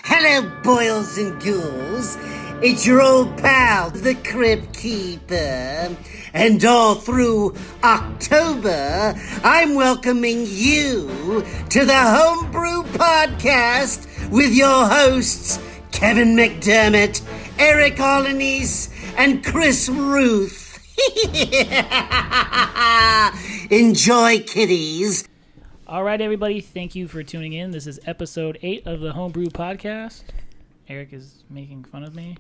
Hello, boils and ghouls. It's your old pal, the Crypt Keeper. And all through October, I'm welcoming you to the HomeBrew podcast with your hosts, Kevin McDermott, Eric Alanice, and Chris Ruth. Enjoy, kiddies. All right, everybody, thank you for tuning in. This is episode 8 of the HomeBrew podcast. Eric is making fun of me.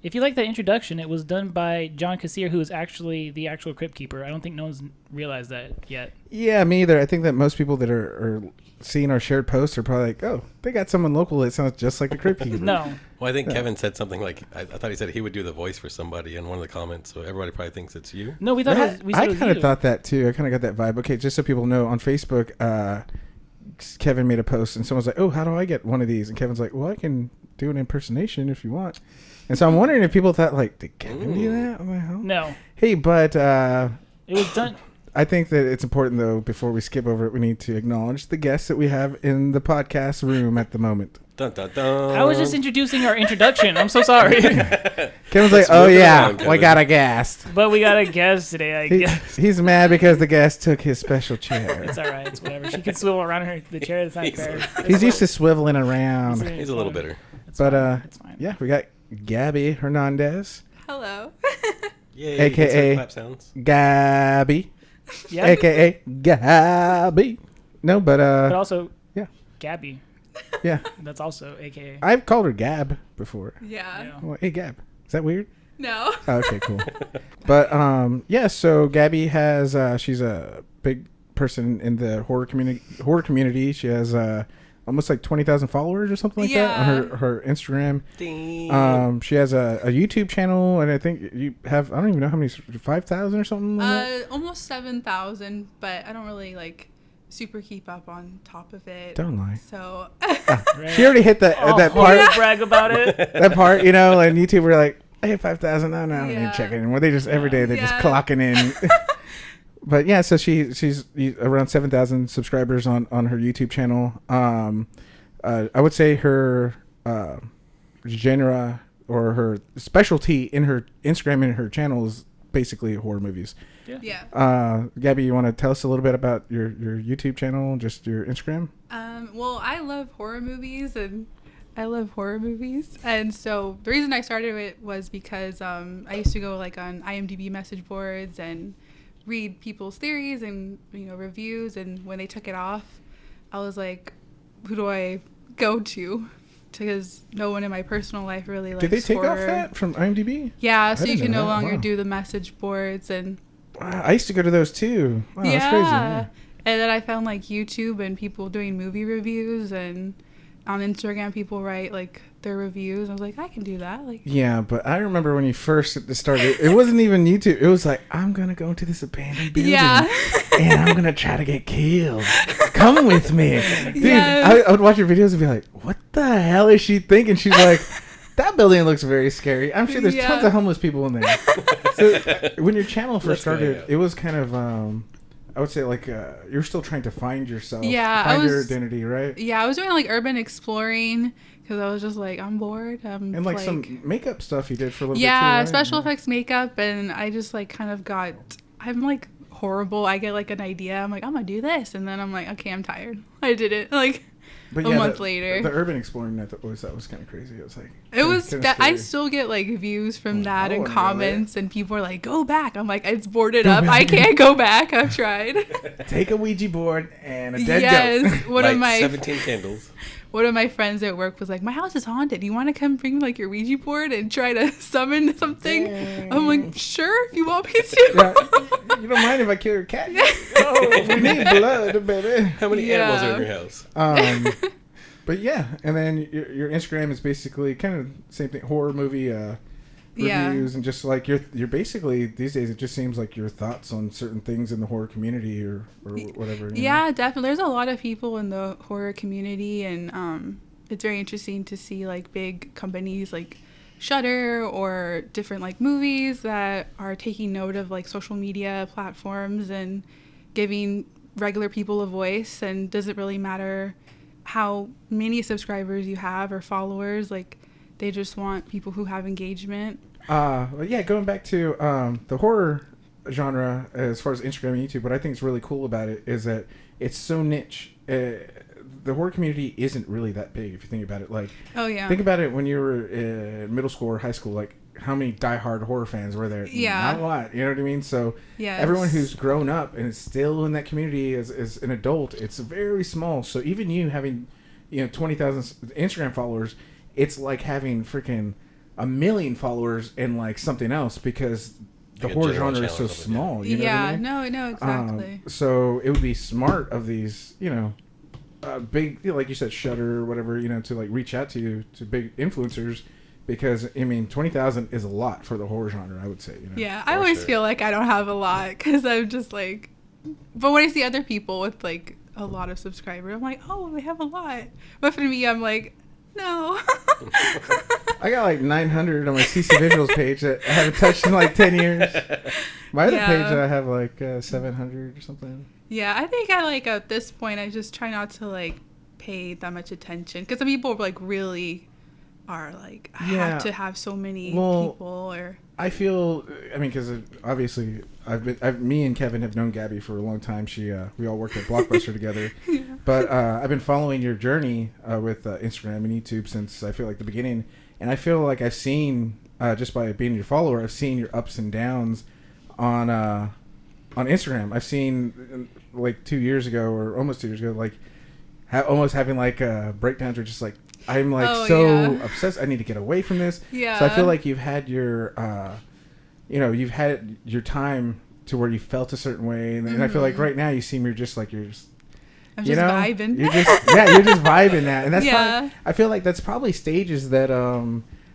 If you like that introduction, it was done by John Kassir, who is actually the actual Crypt Keeper. I don't think no one's realized that yet. Yeah, me either. I think that most people that are seeing our shared posts are probably like, oh, they got someone local that sounds just like the Crypt Keeper. No. Well, I think Kevin said something like, I thought he said he would do the voice for somebody in one of the comments, so everybody probably thinks it's you. No, we thought it was I you. kind of thought that too. I kind of got that vibe. Okay, just so people know, on Facebook, Kevin made a post and someone's like, oh, how do I get one of these? And Kevin's like, well, I can do an impersonation if you want. And so I'm wondering if people thought, like, did Kevin do that? I'm like, oh. No. Hey, but It was done. I think that it's important, though, before we skip over it, we need to acknowledge the guests that we have in the podcast room at the moment. Dun, dun, dun. I was just introducing our introduction. I'm so sorry. Kevin's like, oh, yeah, we got a guest. But we got a guest today, I guess. He's mad because the guest took his special chair. It's all right. It's whatever. She can swivel around the chair. It's not fair. He's used to swiveling around. He's a little bitter. But, yeah, we got Gabby Hernandez. Hello. Yay, AKA clap sounds. Gabby. Yep. AKA Gabby. No, but also, yeah. Gabby. Yeah. That's also AKA. I've called her Gab before. Yeah. Yeah. Well, hey, Gab. Is that weird? No. Oh, okay, cool. But yeah, so Gabby has she's a big person in the horror community. She has almost like 20,000 followers or something like that on her Instagram. Damn. She has a YouTube channel, and I think you have, I don't even know how many, 5,000 or something. Almost 7,000, but I don't really super keep up on top of it. Don't lie. So Right. She already hit that part. Yeah. Brag about it. That part, and YouTube were like, I hit 5,000. No, I don't even Yeah. check it anymore. They just every day they're just Yeah. clocking in. But yeah, so she's around 7,000 subscribers on her YouTube channel. I would say her genre or her specialty in her Instagram and her channel is basically horror movies. yeah. Gabby, you want to tell us a little bit about your YouTube channel, just your Instagram? Well, I love horror movies and so the reason I started it was because I used to go on IMDb message boards and read people's theories and reviews, and when they took it off, I was like, who do I go to? Because no one in my personal life really likes Did they take horror. off that from IMDb? Yeah, so you didn't can know no that. longer Wow. do the message boards and Wow, I used to go to those too. Wow, that's crazy. Yeah. And then I found YouTube and people doing movie reviews, and on Instagram people write their reviews. I was like, I can do that. Yeah, but I remember when you first started, it wasn't even YouTube. It was like, I'm going to go into this abandoned building and I'm going to try to get killed. Come with me. Dude, Yes. I would watch your videos and be like, what the hell is she thinking? She's like, that building looks very scary. I'm sure there's tons of homeless people in there. So when your channel first started, it was kind of, I would say you're still trying to find yourself. Yeah, find your identity, right? Yeah, I was doing urban exploring because I was just I'm bored. And some makeup stuff you did for a little bit too, yeah, right? special effects makeup, and I just I'm horrible. I get an idea. I'm like, I'm gonna do this, and then I'm like, okay, I'm tired. I did it But a month later. The urban exploring that was kind of crazy. It was I still get views from that I and wanna go comments, and people are like, go back. I'm like, it's boarded up. I can't go back. I've tried. Take a Ouija board and a dead goat. Light 17 candles. One of my friends at work was like, my house is haunted. You want to come bring your Ouija board and try to summon something? Dang. I'm like, sure, if you want me to. Yeah, you don't mind if I kill your cat? Oh, we need blood, baby. How many animals are in your house? But yeah, and then your Instagram is basically kind of the same thing, horror movie reviews, and just you're basically these days it just seems like your thoughts on certain things in the horror community or whatever. Yeah, definitely. There's a lot of people in the horror community, and it's very interesting to see big companies Shudder or different movies that are taking note of social media platforms and giving regular people a voice, and doesn't really matter how many subscribers you have or followers. Like, they just want people who have engagement. Well, yeah, going back to the horror genre as far as Instagram and YouTube, what I think is really cool about it is that it's so niche. The horror community isn't really that big if you think about it. Like, Oh yeah. think about it when you were in middle school or high school. Like, how many diehard horror fans were there? Yeah. Not a lot. You know what I mean? So Yes. everyone who's grown up and is still in that community as an adult, it's very small. So even you having, 20,000 Instagram followers, it's like having freaking 1 million followers and like something else because the Like a horror general genre is so channel or something, small. You know what I mean? No, exactly. So it would be smart of these, big, like you said, Shudder or whatever, to like reach out to you, to big influencers, because 20,000 is a lot for the horror genre, I would say. Yeah, I always feel like I don't have a lot because I'm just like, but when I see other people with like a lot of subscribers, I'm like, oh, they have a lot. But for me, I'm like, no. I got like 900 on my CC Visuals page that I haven't touched in like 10 years. My other page, I have like 700 or something. Yeah, I think I like at this point, I just try not to like pay that much attention because some people like really are like, I have to have so many people or. I feel, because obviously me and Kevin have known Gabby for a long time. We all worked at Blockbuster together. Yeah. But I've been following your journey with Instagram and YouTube since I feel like the beginning. And I feel like I've seen, just by being your follower, I've seen your ups and downs on Instagram. I've seen like 2 years ago or almost 2 years ago, like almost having like breakdowns or just like, I'm like obsessed. I need to get away from this. Yeah. So I feel like you've had your, you've had your time to where you felt a certain way, and I feel like right now you seem I'm just vibing. You're just vibing that, and that's probably, I feel like that's probably stages that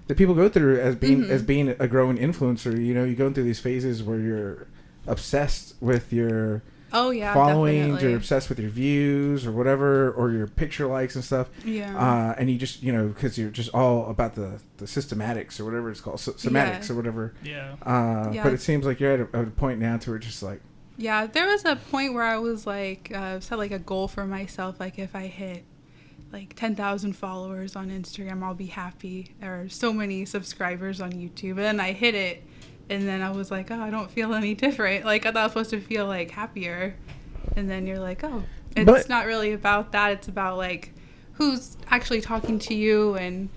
that people go through as being a growing influencer. You go through these phases where you're obsessed with your following, definitely. you're obsessed with your views or whatever, or your picture likes and stuff. Yeah. And you just, because you're just all about the systematics or whatever it's called, semantics or whatever. Yeah. But it seems like you're at a point now to where it's just like. Yeah, there was a point where I was like, set like a goal for myself. Like if I hit like 10,000 followers on Instagram, I'll be happy. Or so many subscribers on YouTube. And then I hit it. And then I was like, oh, I don't feel any different. Like, I thought I was supposed to feel, like, happier. And then you're like, oh, it's not really about that. It's about, like, who's actually talking to you. And,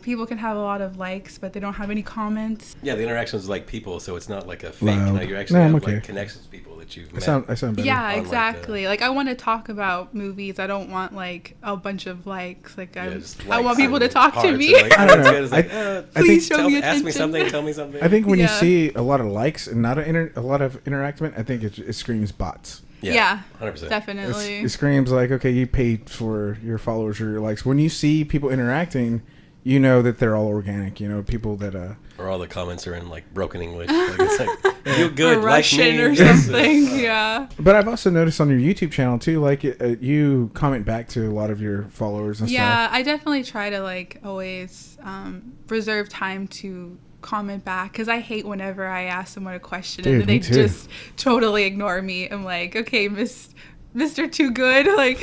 people can have a lot of likes, but they don't have any comments. Yeah, the interaction is like people, so it's not like a fake. No, you actually have, like, connections with people that you've met. I sound better. Yeah, exactly. Like, I want to talk about movies. I don't want, like, a bunch of likes. Like, I want people to talk to me. Like, I don't know. Please show me attention. Ask me something. Tell me something. I think when you see a lot of likes and not a lot of interactment, I think it screams bots. Yeah, 100%. Definitely. It screams like, okay, you paid for your followers or your likes. When you see people interacting, you know that they're all organic. People that or all the comments are in like broken English. Like, it's like, you good, or Russian like me. or something. Yeah. But I've also noticed on your YouTube channel too, like you comment back to a lot of your followers and stuff. Yeah, I definitely try to like always reserve time to comment back because I hate whenever I ask someone a question and then they just totally ignore me. I'm like, okay, Mr. Too Good, like,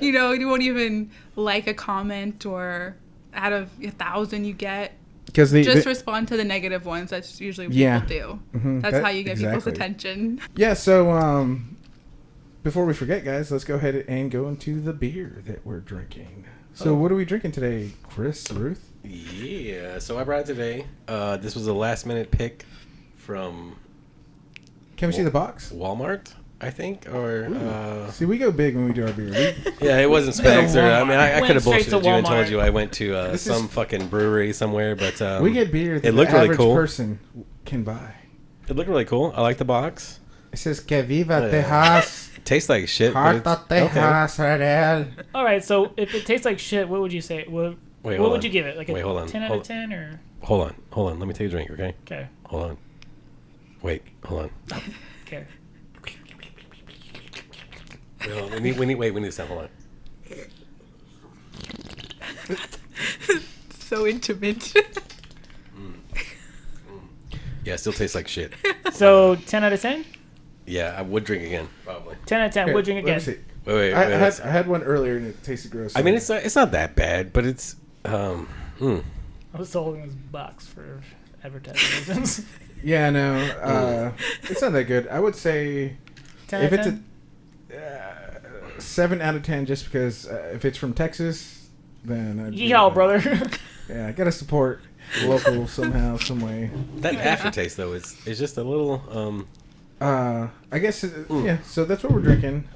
you won't even like a comment or out of 1,000 you get. Because just respond to the negative ones. That's usually what people do. Mm-hmm. That's how you get people's attention. Yeah, so before we forget, guys, let's go ahead and go into the beer that we're drinking. So what are we drinking today, Chris, Ruth? Yeah, so I brought it today. This was a last-minute pick from... Can we see the box? Walmart, I think, or... See, we go big when we do our beer. Yeah, it wasn't Specs. I could have bullshitted you and told you I went to some fucking brewery somewhere, but... we get beer that the average person can buy. It looked really cool. I like the box. It says, Que viva Tejas. Tastes like shit. Harta Tejas, okay. All right, so if it tastes like shit, what would you say? What would you give it? Like a hold on. 10 out of 10 or? Hold on. Let me take a drink, okay? Okay. Hold on. Wait, hold on. Okay. We need to stop. Hold on. So intimate. Yeah, it still tastes like shit. So 10 out of 10? Yeah, I would drink again, probably. 10 out of 10, would drink again. Wait. I had one earlier and it tasted gross. I mean, it's not that bad, but it's I was holding this box for advertising reasons. Yeah, no, it's not that good. I would say 10 if out it's of 10? a 7 out of 10, just because if it's from Texas, then I'd Yeehaw, brother. Yeah, I gotta support local somehow, some way. that aftertaste though. It's just a little. I guess yeah. So that's what we're drinking.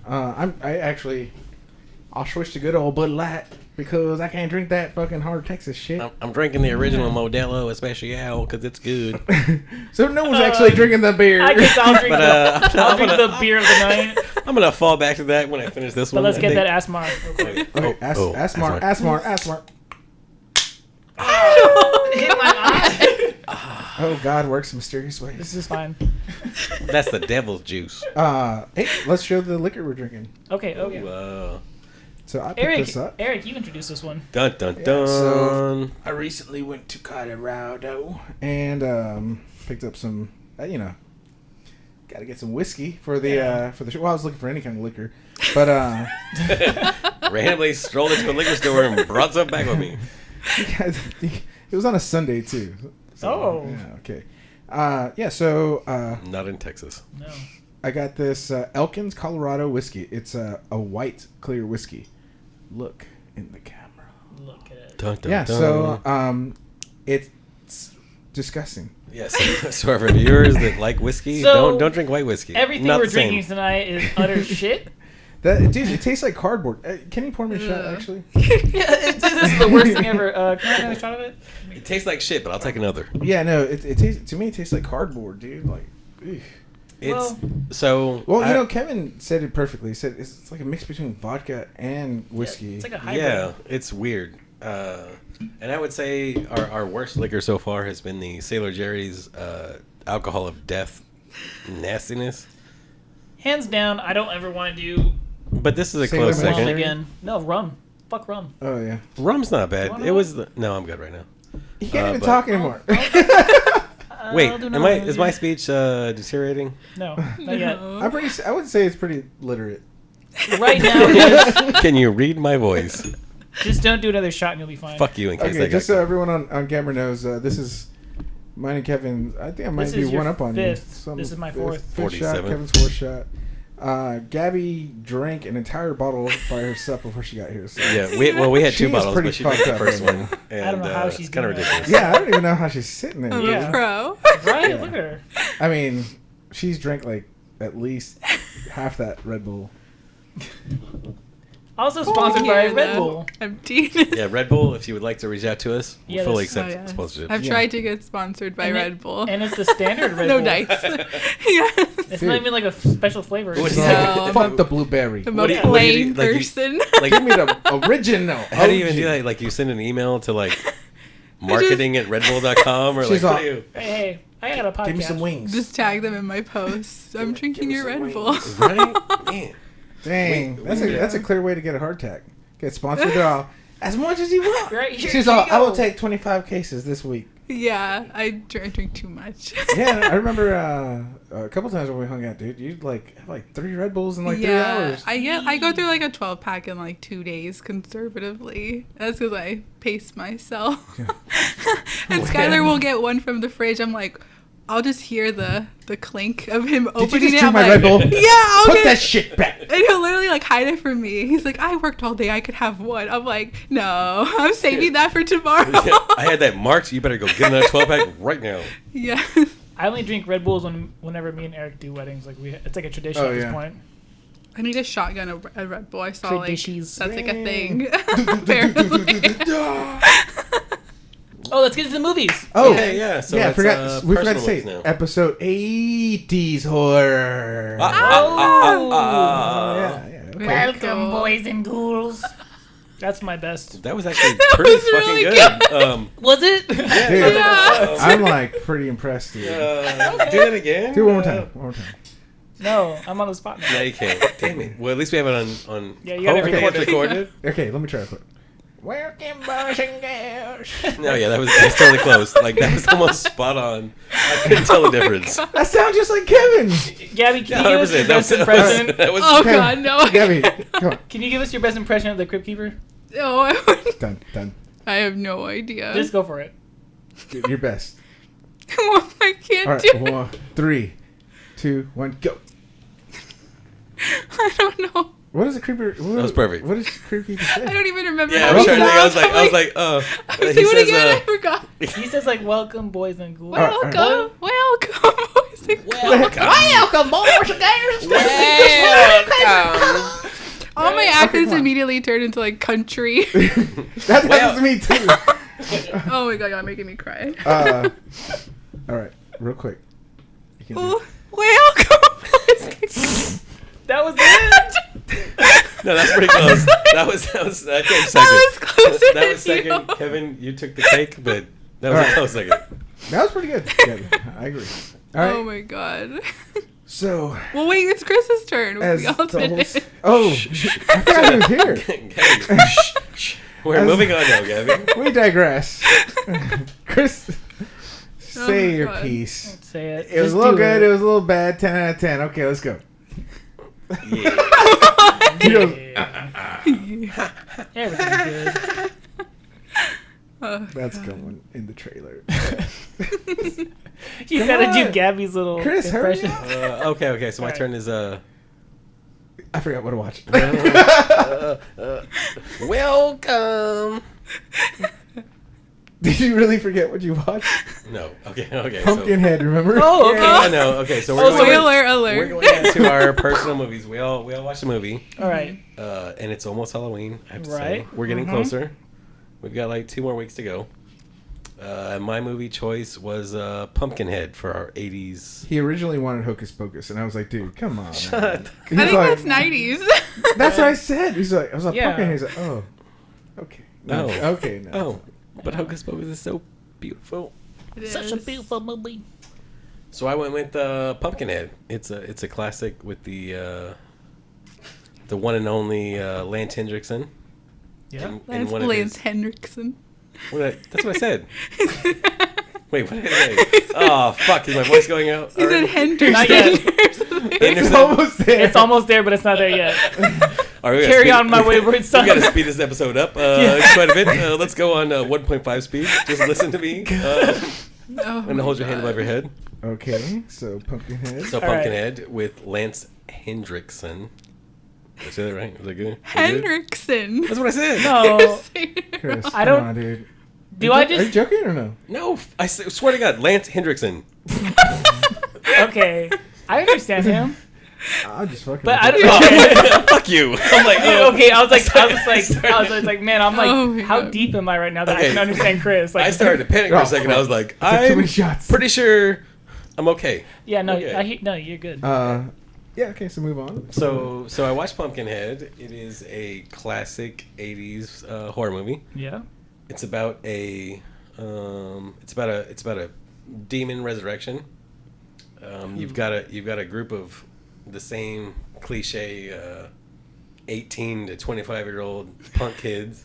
I'll switch to good old Bud Light because I can't drink that fucking hard Texas shit. I'm drinking the original Modelo Especial because it's good. So no one's actually drinking the beer. I guess I'll drink, I'll drink the beer of the night. I'm gonna fall back to that when I finish this one. But let's I get think. that Asmar. Okay. Okay, Asmar. Hit my eye. Oh God, works in mysterious ways. This is fine. That's the devil's juice. Hey, let's show the liquor we're drinking. Okay. Whoa. So I picked this up. Eric, you introduced this one. Dun dun Yeah, dun. so I recently went to Colorado and picked up some, got to get some whiskey for the show. Well, I was looking for any kind of liquor, but Randomly strolled into a liquor store and brought some back with me. it was on a Sunday too. So, yeah, okay. So Not in Texas. No. I got this Elkins Colorado whiskey. It's a white clear whiskey. Look in the camera. Look at it. Dun, dun, Yeah. dun. So it's disgusting. Yes. So our viewers that like whiskey, So, don't drink white whiskey. Everything Not we're the same. drinking tonight is utter shit. Dude, it tastes like cardboard. Can you pour me a shot? Actually. Yeah, this is the worst thing ever. Can I have a shot of it? It tastes like shit, but I'll take another. Yeah. No. It tastes to me. It tastes like cardboard, dude. Like. Eugh. It's so. Well, Kevin said it perfectly. He said it's like a mix between vodka and whiskey. Yeah, it's like a hybrid. Yeah, it's weird. And I would say our worst liquor so far has been the Sailor Jerry's alcohol of death nastiness. Hands down, I don't ever want to do But this is a Sailor close Moon. rum second. again. No, rum. Fuck rum. Oh yeah. Rum's not bad. Wanna It was no, I'm good right now. He can't even but- talk anymore. Wait, I'll do is another my one. speech deteriorating? No, not yet. I would say it's pretty literate. Right now, is Can you read my voice? just don't do another shot and you'll be fine. Fuck you in case Okay, I just got so everyone on camera knows, this is mine and Kevin. I think I might This be is your one up on fifth. you. This is my fourth. Fifth shot, 47. Kevin's fourth shot. Gabby drank an entire bottle by herself before she got here. So. Yeah, we had She two is bottles, pretty but she drank fucked the up first right one. And, I don't know how she's it's kind of doing that. ridiculous. Yeah, I don't even know how she's sitting there. I'm Yeah. a pro. Right? Yeah. Look at her. I mean, she's drank like at least half that Red Bull. Also sponsored by Here, Red though. Bull. Empty. Yeah, Red Bull, if you would like to reach out to us, we'll Yeah, fully that's- accept Oh, yes. sponsorship. I've Yeah. tried to get sponsored by And Red Bull. And it's the standard Red no Bull. dice. yes. It's Dude. not even like a special flavor. What It's is just that? like- No. Fuck the blueberry. I'm What a do you- what do you plain do? Like, you- person. Give me the original. How do you even OG. do that? Like, you send an email to, like, marketing at redbull.com? Or, like, She's what all- do you... hey, I got a podcast. Give me some wings. Just tag them in my posts. I'm drinking me your some Red Bull. wings. Right? Man. Dang, Wait, that's a clear way to get a heart attack. Get sponsored all as much as you want. Right here, She's here all. you I will go." take 25 cases this week. Yeah, I drink too much. Yeah, I remember a couple times when we hung out, dude. You'd have like 3 Red Bulls in like 3 hours. I go through like a 12 pack in like 2 days conservatively. That's because I pace myself. And Skylar will get one from the fridge. I'm like, I'll just hear the clink of him Did you opening just it. drink I'm my like, Red Bull? Yeah, I'll Put get that shit back. And he'll literally like hide it from me. He's like, I worked all day. I could have one. I'm like, no, I'm saving that for tomorrow. Yeah, I had that marked. You better go get another 12-pack right now. Yeah. I only drink Red Bulls whenever me and Eric do weddings. Like it's like a tradition Oh, at this yeah. point. I need a shotgun a Red Bull. I saw like Traditions. that's like a thing. Apparently. Oh, let's get into the movies. Oh, Okay, yeah. So yeah, I it's, forgot. We forgot to personal say ones now. episode 80s horror. Oh, Yeah. Okay. welcome, boys and ghouls. That's my best. That was actually That pretty was fucking really good. Was it? Dude, Yeah. I'm like pretty impressed, dude. Do that again. Do it one more time. One more time. No, I'm on the spot now. No, you can't. Damn it. Well, at least we have it on Yeah, you got it okay, it's recorded. recorded. Okay, let me try it. Welcome, boys and girls. No, yeah, that was totally close. Like, that was almost spot on. I couldn't tell the difference. That sounds just like Kevin. Gabby, can you give us your 100%. best impression? That was Oh Kevin, God, no! Gabby, come on. Can you give us your best impression of the Crypt Keeper? No, Done. I have no idea. Just go for it. Do your best. I can't All right, do it. 1, 3, 2, 1, go. I don't know. What is a creeper? That was perfect. What does creepy say? I don't even remember. Yeah, how I was it trying to think. I was sounds. like, I he was like, what says, again? I forgot. He says like, "Welcome, boys and ghouls." Welcome, right. welcome, boys and girls. Welcome, boys and girls. All my accents come on. immediately turned into like country. That happens to me too. Oh my God, y'all making me cry. All right, real quick. You can do Oh, welcome, boys and girls. That was it. no, that's pretty close. That came second. That was closer That than was second. you. Kevin, you took the cake, but that was All right. a close second. That was pretty good. Yeah, I agree. All right. Oh my God. So, Well, wait, it's Chris's turn. as We the alternate. whole I forgot he was here. Gabby, shh. We're moving on now, Gabby. We digress. Chris, say my your God. piece. Say it. It was Just a little do good. It was a little bad. 10 out of 10. Okay, let's go. Yeah. He goes, Everything's good. Oh, that's God. going in the trailer. You Come gotta do on. Gabby's little Chris, hurry impression. up. Okay. So my Alright. turn is I forgot what to watch. welcome. Did you really forget what you watched? No. Okay. Pumpkinhead, remember? Oh, So, okay. yeah, I know. Okay, so Oh, so Spoiler we're alert. going into our personal movies. We all watched the movie, All right. and it's almost Halloween. I have to Right. say, we're getting Mhm. closer. We've got like 2 more weeks to go. My movie choice was Pumpkinhead for our 80s. He originally wanted Hocus Pocus, and I was like, dude, come on. Man. Shut. I He's think like, that's 90s. that's what I said. He's like, I was like, Yeah. Pumpkinhead. He's like, oh, okay. No, Oh. okay. No. Oh, but Hocus Pocus is so beautiful. It Such a is. beautiful movie. So I went with Pumpkinhead. It's a classic with the one and only Lance Hendrickson. Yeah. That's one of Lance his- Henriksen. That's what I said. Wait, what did I say? Oh, fuck. Is my voice going out? He said already? Henderson. Not yet. or something. It's Henderson? almost there. It's almost there, but it's not there yet. All right, we gotta Carry speed- on my wayward son. We got to speed this episode up quite a bit. Let's go on 1.5 speed. Just listen to me. Oh And my hold your hand God. above your head. Okay, so Pumpkinhead. So All right. Pumpkinhead with Lance Hendrickson. Did I say that right? Was that good? Was that good? Henriksen. That's what I said. No. Chris, I come don't- on, dude. Do I Are you just? joking? joking or no? No, swear to God, Lance Hendrickson. Okay. I understand him, I'll just fucking. but I with don't. Okay. Fuck you. I'm like, oh. Okay, I was like, man, I'm like, Oh my how God. deep am I right now that I Okay. can understand Chris? Like, I started to panic for a second. I was like, took too many I'm shots. pretty sure I'm okay. Yeah, no, Okay. no, you're good. Yeah. Okay, so move on. So I watched Pumpkinhead. It is a classic '80s horror movie. Yeah. It's about a demon resurrection. You've got a group of the same cliche 18 to 25-year-old punk kids.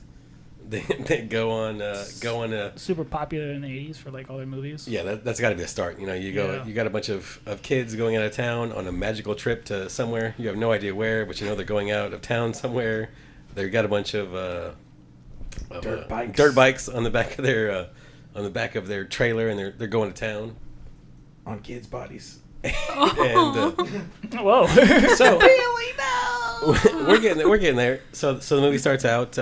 They go on a Super popular in the 80s for like all their movies. yeah, that's got to be a start. You know, you got a bunch of kids going out of town on a magical trip to somewhere. You have no idea where, but you know they're going out of town somewhere. They've got a bunch of dirt bikes on the back of their trailer, and they're going to town. On kids' bodies. And Whoa. so we're getting there. So the movie starts out.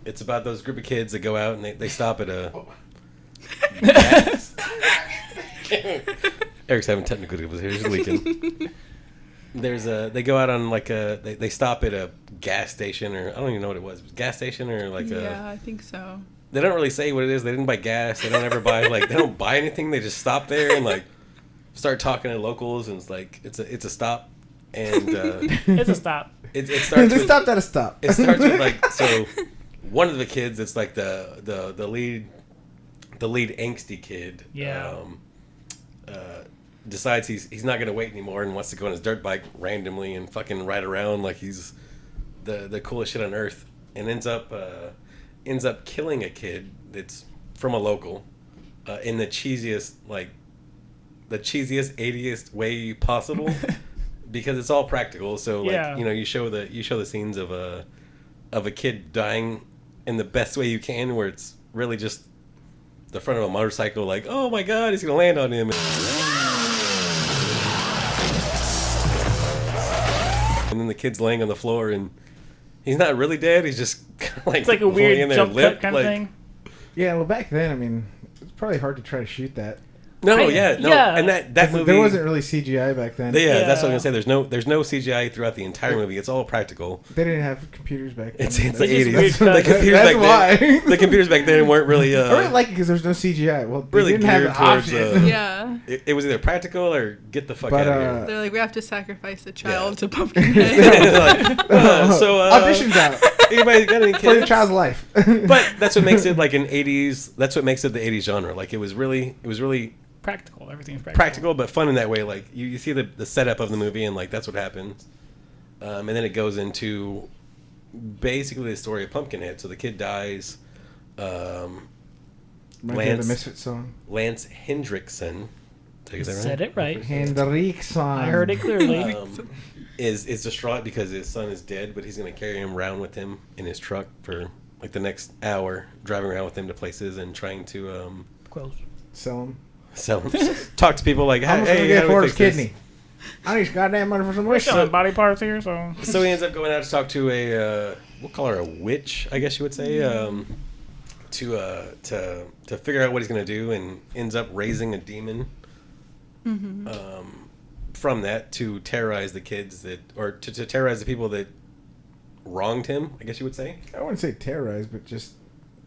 It's about those group of kids that go out and they stop at a. Eric's having technical difficulties. He's leaking. They go out on they stop at a gas station, or I don't even know what it was. Gas station or Yeah, I think so. they don't really say what it is. They didn't buy gas. They don't ever buy they don't buy anything. They just stop there and start talking to locals, and it's a stop. And It's a stop. it starts. They with, stopped at a stop. It starts with so one of the kids. It's like the lead angsty kid. Yeah. Decides he's not gonna wait anymore and wants to go on his dirt bike randomly and fucking ride around like he's the coolest shit on earth. and ends up killing a kid that's from a local in the cheesiest 80th way possible because it's all practical. So like you show the scenes of a kid dying in the best way you can, where it's really just the front of a motorcycle, like, oh my god, he's gonna land on him. And then the kid's laying on the floor, and he's not really dead. He's just like, it's like a weird jump cut kind of thing. Yeah, well, back then, I mean, it's probably hard to try to shoot that. No, and that movie, there wasn't really CGI back then. Yeah, that's what I was gonna say. There's no CGI throughout the entire movie. It's all practical. They didn't have computers back then. It's the 80s. The computers back then weren't really. I really like it because there's no CGI. Well, they really didn't have the option. Yeah. It was either practical or get the fuck out of here. They're like, we have to sacrifice a child to Pumpkinhead. Auditions out. Anybody got any kids? For your child's life. But that's what makes it like an 80s. That's what makes it the 80s genre. Like it was really practical. Everything's practical, but fun in that way. Like you see the setup of the movie, and like that's what happens. And then it goes into basically the story of Pumpkinhead. So the kid dies. The Misfit song. Lance Hendrickson. Did I get that right? Said it right. Hendrickson. I heard it clearly. Is distraught because his son is dead, but he's going to carry him around with him in his truck for like the next hour, driving around with him to places and trying to sell him. Talk to people like, hey, how do we fix kidney? I need goddamn money for some wish. Some body parts here, so he ends up going out to talk to we'll call her a witch, I guess you would say, to figure out what he's going to do, and ends up raising a demon. From that to terrorize the kids to terrorize the people that wronged him, I guess you would say. I wouldn't say terrorize, but just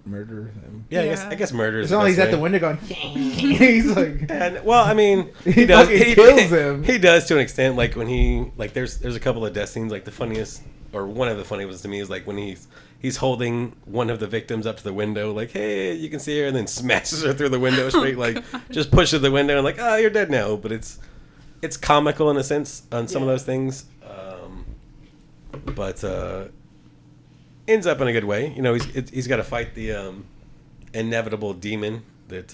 murder them. Yeah. I guess murder is the best he's way. At the window going, he's like... And, well, I mean, he does. He kills him. He does to an extent, like when he... Like there's a couple of death scenes, like the funniest, or one of the funniest ones to me is like when he's holding one of the victims up to the window, like, hey, you can see her, and then smashes her through the window straight, like, just pushes the window and like, oh, you're dead now. But it's comical in a sense on some of those things, but ends up in a good way. You know, he's got to fight the inevitable demon that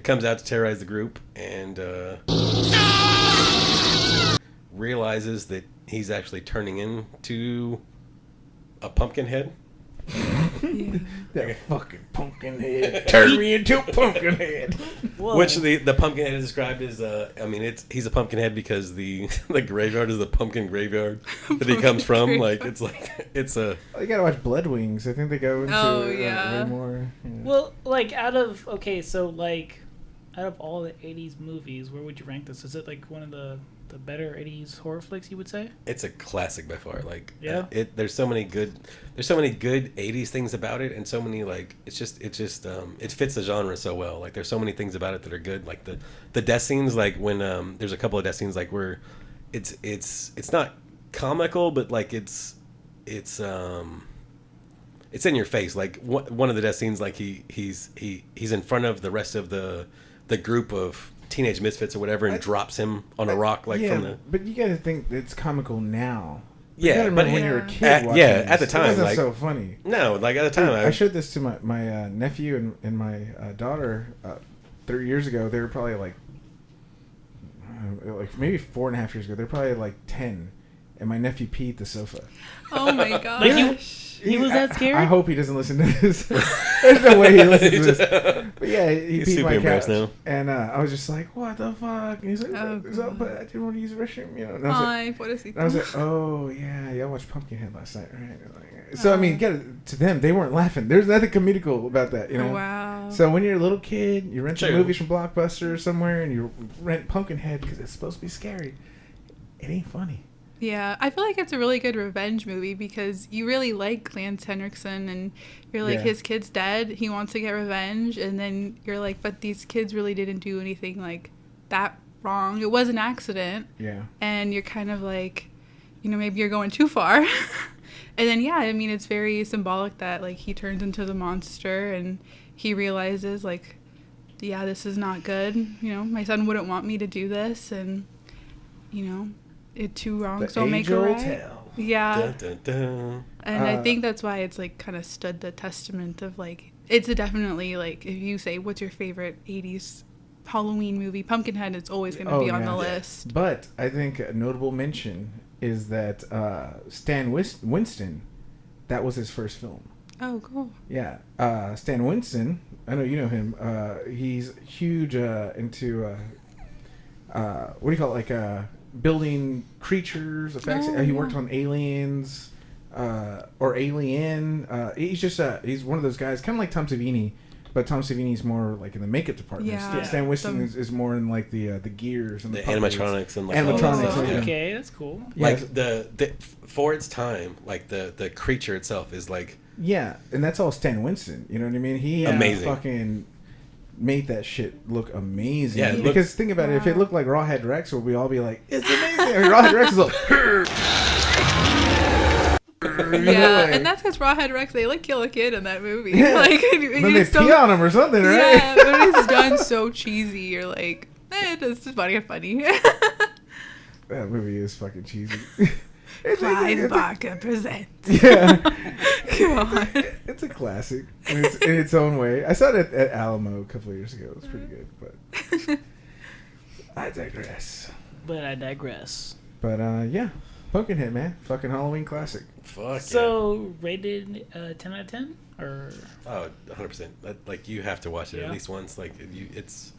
comes out to terrorize the group, and realizes that he's actually turning into a pumpkin head. That fucking pumpkin head turned me into a pumpkin head. Which the pumpkin head is described as he's a pumpkin head because the graveyard is the pumpkin graveyard that he comes from. Like it's a. You gotta watch Blood Wings. I think they go into way more. Yeah. Well, like out of all the 80s movies, where would you rank this? Is it like one of the better 80s horror flicks, you would say? It's a classic by far. Like there's so many good 80s things about it, and so many like it fits the genre so well. Like there's so many things about it that are good. Like the death scenes, like when there's a couple of death scenes like where it's not comical, but like it's in your face. Like one of the death scenes, like he's in front of the rest of the group of teenage misfits or whatever, and drops him on a rock from the. But you gotta think it's comical now. Yeah, but when you're a kid, at the time, it wasn't so funny. No, like at the time, I showed this to my nephew and my daughter 3 years ago. They were probably like maybe 4.5 years ago. They're probably like 10, and my nephew peed the sofa. Oh my god! Like he was that scared? I hope he doesn't listen to this. There's no way he listens to this. But yeah, he's super my couch. Now. And I was just like, what the fuck? And he's like, but I didn't want to use the restroom, you know. And I was like, oh yeah, y'all watched Pumpkinhead last night, right? So I mean, to them, they weren't laughing. There's nothing comedical about that, you know. Wow. So when you're a little kid, you rent movies from Blockbuster or somewhere, and you rent Pumpkinhead because it's supposed to be scary. It ain't funny. Yeah, I feel like it's a really good revenge movie because you really like Lance Henriksen, and you're like, his kid's dead, he wants to get revenge, and then you're like, but these kids really didn't do anything like that wrong. It was an accident. Yeah. And you're kind of like, maybe you're going too far. And then, it's very symbolic that like he turns into the monster and he realizes like, yeah, this is not good. My son wouldn't want me to do this, and, it two wrongs don't make a right. Yeah. Dun, dun, dun. And I think that's why it's like kind of stood the testament of like, it's definitely like, if you say, what's your favorite 80s Halloween movie, Pumpkinhead is always going to be on the list. But I think a notable mention is that Stan Winston, that was his first film. Oh, cool. Yeah. Stan Winston, I know you know him. He's huge into, what do you call it, like building creatures, effects. He worked on Aliens, or Alien. He's one of those guys, kind of like Tom Savini, but Tom Savini's more like in the makeup department. Yeah. Stan Winston is more in like the gears and The puppets. animatronics and like Animatronics, all that. yeah. Okay, that's cool. Yeah. Like the for its time, like the creature itself is like Yeah, and that's all Stan Winston. You know what I mean? He Amazing. fucking made that shit look amazing. Yeah, it because think about it, if it looked like Rawhead Rex, would we all be like, it's amazing? I mean, Rawhead Rex is like, Yeah, and that's because Rawhead Rex, they like kill a kid in that movie. Yeah. Like, then they pee on him or something, right? Yeah, but it's done so cheesy. You're like, this is funny. That movie is fucking cheesy. Clive Barker presents. Yeah. Come on. It's a classic in its own way. I saw it at Alamo a couple of years ago. It was pretty good, but I digress. But I digress. But yeah, Pumpkinhead, man, fucking Halloween classic. fuck. So rated 10 out of 10 or Yeah. Oh, 100%. Like you have to watch it Yeah. at least once. Like it's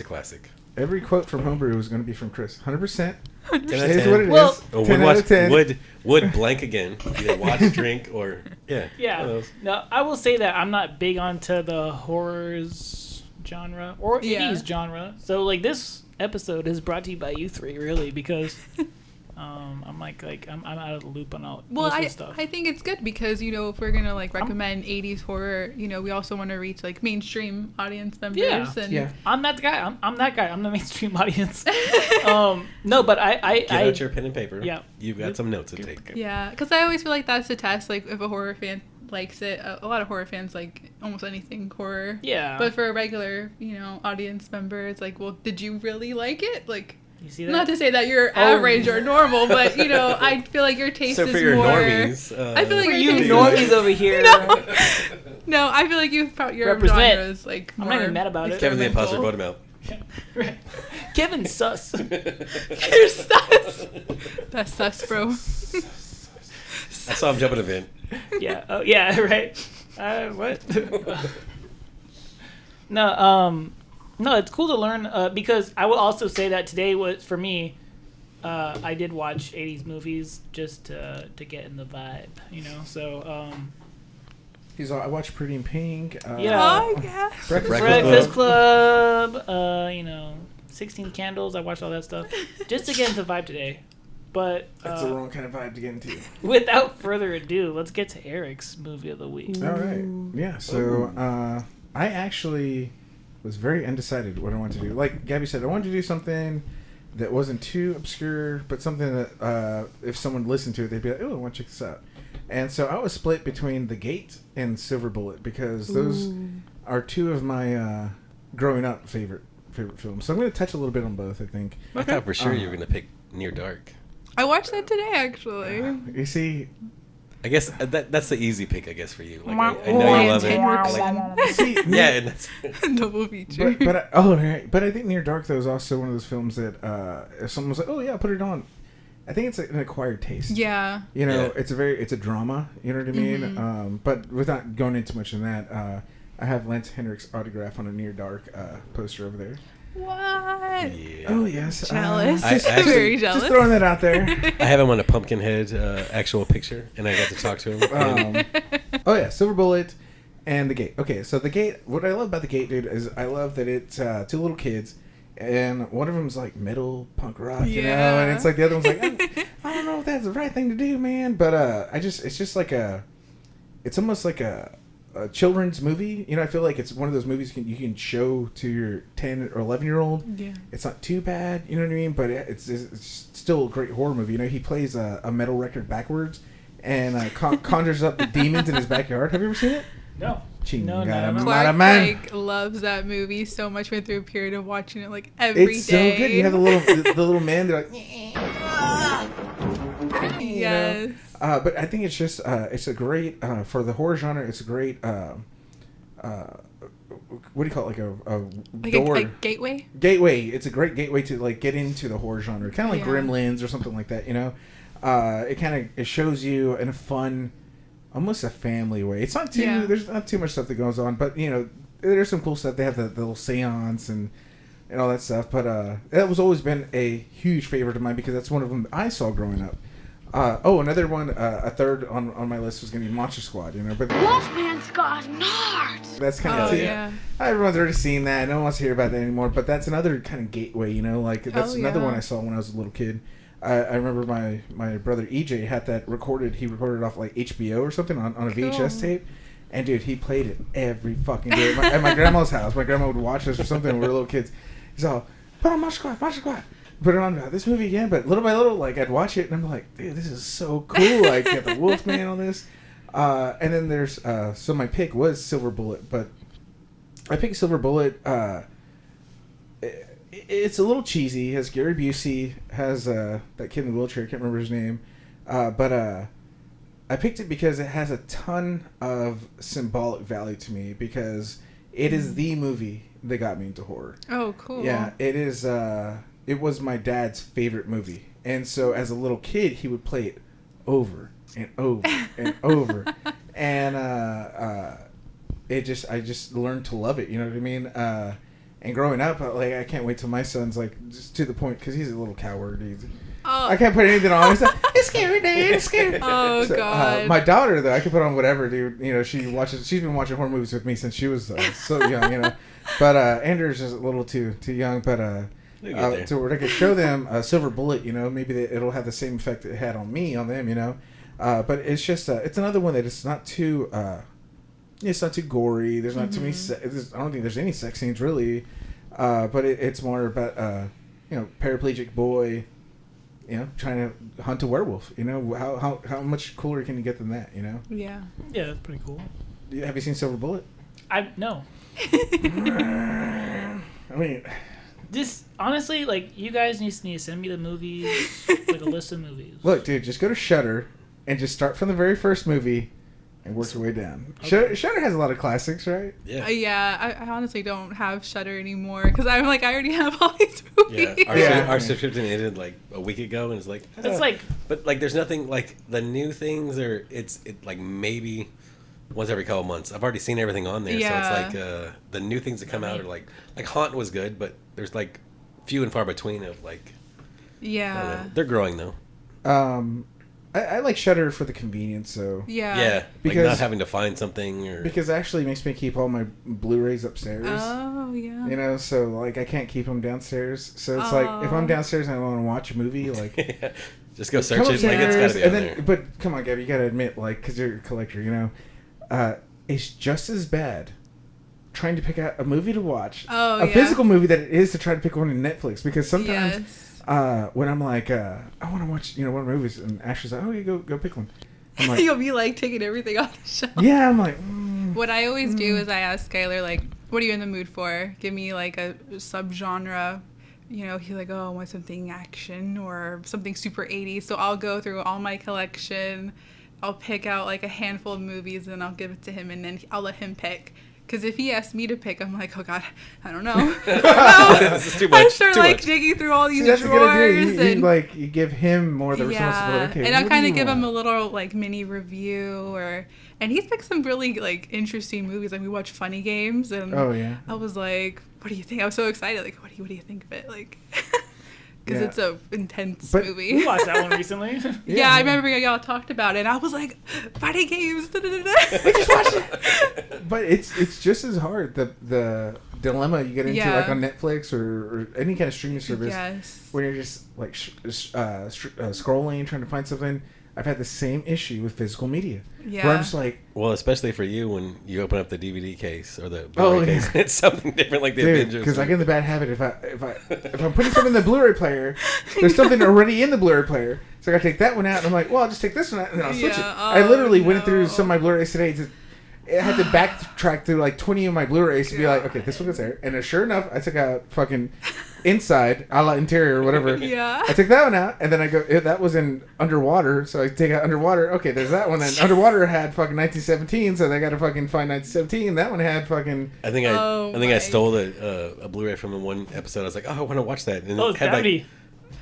a classic. Every quote from HomeBrew is going to be from Chris. 100%. 10 out of Here's 10. what it Well- is. Or 10 out of 10. would blank again. Either watch, drink, or one of yeah. those. No, I will say that I'm not big onto the horrors genre or Yeah. 80s genre. So like this episode is brought to you by you three, really, because I'm I'm out of the loop on all Well, most of I the stuff. think it's good because, you know, if we're gonna like recommend 80s horror, you know, we also want to reach like mainstream audience members. Yeah. And Yeah. I'm that guy. I'm that guy. I'm the mainstream audience. No, but Get out your pen and paper. Yeah. You've got some notes to take. Yeah, because I always feel like that's the test. Like, if a horror fan likes it, a lot of horror fans like almost anything horror. Yeah. But for a regular, you know, audience member, it's like, well, did you really like it? Like, You see that? not to say that you're average or normal, but you know, I feel like your taste So is for your more. normies, I feel like For your you taste is- normies over here. No, I feel like your Represent. genre is like I'm more. not even mad about it. Kevin the Imposter, experimental. vote him out. Right. Kevin's sus. You're sus. That's sus, bro. I saw him jump in a vent. Yeah. Oh, yeah. Right. What? No. No. It's cool to learn because I will also say that today was for me. I did watch 80s movies just to get in the vibe, you know. So I watched Pretty in Pink. Yeah. Oh yeah. Breakfast Club. You know, 16 Candles. I watched all that stuff just to get into the vibe today. But That's the wrong kind of vibe to get into. without further ado, let's get to Eric's movie of the week. All right. Yeah. So I actually was very undecided what I wanted to do. Like Gabby said, I wanted to do something that wasn't too obscure, but something that if someone listened to it, they'd be like, "Oh, I want to check this out." And so I was split between The Gate and Silver Bullet because those are two of my growing up favorite films. So I'm going to touch a little bit on both, I think. I thought for sure you were going to pick Near Dark. I watched that today, actually. You see, I guess that's the easy pick, I guess, for you. Like, I know you love it. Like, see, yeah, and that's Double feature. but I think Near Dark though is also one of those films that if someone was like, "Oh yeah, put it on," I think it's an acquired taste. Yeah. You know, Yeah. it's a drama. You know what I mean? But without going into much in that, I have Lance Henrik's autograph on a Near Dark poster over there. What? yeah. Oh yes, Jealous. I actually- Very jealous. just throwing that out there. I have him on a Pumpkinhead actual picture, and I got to talk to him. And Oh yeah, Silver Bullet and The Gate. Okay, so The Gate. What I love about The Gate, dude, is I love that it's two little kids, and one of them's like metal punk rock, you know, Yeah. and it's like the other one's like, I don't know if that's the right thing to do, man. But it's just like it's almost like a children's movie. You know, I feel like it's one of those movies you can show to your 10 or 11-year-old. Yeah. It's not too bad, you know what I mean? But it's still a great horror movie. You know, he plays a metal record backwards and conjures up the demons in his backyard. Have you ever seen it? No. Chingada no. Clark man. like loves that movie so much. Went through a period of watching it like every day. It's so good. You have the little men. They're like, Yes. But I think it's just it's a great for the horror genre. It's a great what do you call it? Like a door, like gateway. Gateway. It's a great gateway to like get into the horror genre. Kind of like Gremlins or something like that. You know, it shows you in a fun, almost a family way. It's not too there's not too much stuff that goes on, but you know there's some cool stuff. They have the little seance and all that stuff. But that was always been a huge favorite of mine because that's one of them I saw growing up. Another one, a third on my list was going to be Monster Squad, you know. But Wolfman's got nards. That's kind of everyone's already seen that. No one wants to hear about that anymore. But that's another kind of gateway, you know. Like that's another one I saw when I was a little kid. I remember my brother EJ had that recorded. He recorded it off like HBO or something on a VHS tape. And dude, he played it every fucking day at my grandma's house. My grandma would watch us or something when we were little kids. He's all, put on Monster Squad. Put it on this movie again, but little by little, like I'd watch it and I'm like, dude, this is so cool. Like, got the Wolfman on this, and then there's so my pick was Silver Bullet, but I picked Silver Bullet. It's a little cheesy. It has Gary Busey, has that kid in the wheelchair. I can't remember his name, but I picked it because it has a ton of symbolic value to me because it is the movie that got me into horror. Oh, cool. Yeah, it is. It was my dad's favorite movie. And so as a little kid, he would play it over and over and over. And I just learned to love it, you know what I mean? And growing up, like I can't wait till my son's like, just to the point, because he's a little coward. I can't put anything on. He's like, it's scary, Dad, it's scary. Oh, so, God. My daughter, though, I can put on whatever, dude. You know, she's been watching horror movies with me since she was so young, you know. But Andrew's just a little too young, but... to where I could show them Silver Bullet, you know, maybe it'll have the same effect it had on them, you know. But it's just it's another one that it's not too gory. There's not too many. I don't think there's any sex scenes really, but it's more about paraplegic boy, you know, trying to hunt a werewolf. You know, how much cooler can you get than that? You know. Yeah. Yeah, that's pretty cool. Have you seen Silver Bullet? No. I mean. Just honestly, like you guys need to send me the movies, like a list of movies. Look, dude, just go to Shudder and just start from the very first movie and work your way down. Okay. Shudder has a lot of classics, right? Yeah. I honestly don't have Shudder anymore because I'm like I already have all these movies. Yeah, our subscription ended like a week ago, and it's like it's like, but like there's nothing like the new things are it's like maybe once every couple months. I've already seen everything on there, so it's like the new things that come out are like Haunt was good, but there's like few and far between of like they're growing though. I like Shudder for the convenience, so because like not having to find something or because it actually makes me keep all my Blu-rays upstairs. Oh yeah. You know, so like I can't keep them downstairs. So it's like if I'm downstairs and I want to watch a movie, like just go search it. Like it's gotta be on there. But come on, Gabby, you gotta admit, like, because you're a collector, you know, it's just as bad trying to pick out a movie to watch, a physical movie, that it is to try to pick one on Netflix. Because sometimes when I'm like, I want to watch, one of the movies, and Ashley's like, oh, you go pick one. I'm like, you'll be like taking everything off the shelf. Yeah, I'm like, What I always do is I ask Skylar, like, what are you in the mood for? Give me like a subgenre. He's like, oh, I want something action or something super 80s. So I'll go through all my collection. I'll pick out like a handful of movies and I'll give it to him, and then I'll let him pick. Because if he asks me to pick, I'm like, oh God, I don't know. This is too much. I start digging through all these drawers. You give him more of the responsibility. Okay, and I'll kind of give him a little like mini review, and he's picked some really like interesting movies. Like we watched Funny Games, and I was like, what do you think? I was so excited. Like, what do you think of it? Like. Because it's a intense movie. We watched that one recently. Yeah, I remember y'all talked about it. And I was like, Funny Games. We just watched it. But it's just as hard. The dilemma you get into like on Netflix or any kind of streaming service when you're just like scrolling, trying to find something. I've had the same issue with physical media. Yeah. Where I'm just like... Well, especially for you when you open up the DVD case or the Blu-ray case. It's something different like the Avengers. Because I get in the bad habit if I'm putting something in the Blu-ray player, there's something already in the Blu-ray player. So I got to take that one out. And I'm like, well, I'll just take this one out and then I'll switch it. I literally went through some of my Blu-rays today. I had to backtrack through like 20 of my Blu-rays to be like, okay, this one goes there. And sure enough, I took out fucking inside, a la interior or whatever. Yeah. I took that one out, and then I go, that was in underwater, so I take out underwater. Okay, there's that one. Then underwater had fucking 1917, so they got to fucking find 1917. That one had fucking. I think I stole a Blu-ray from the one episode. I was like, oh, I want to watch that. And Oh, it's had Gravity. Like,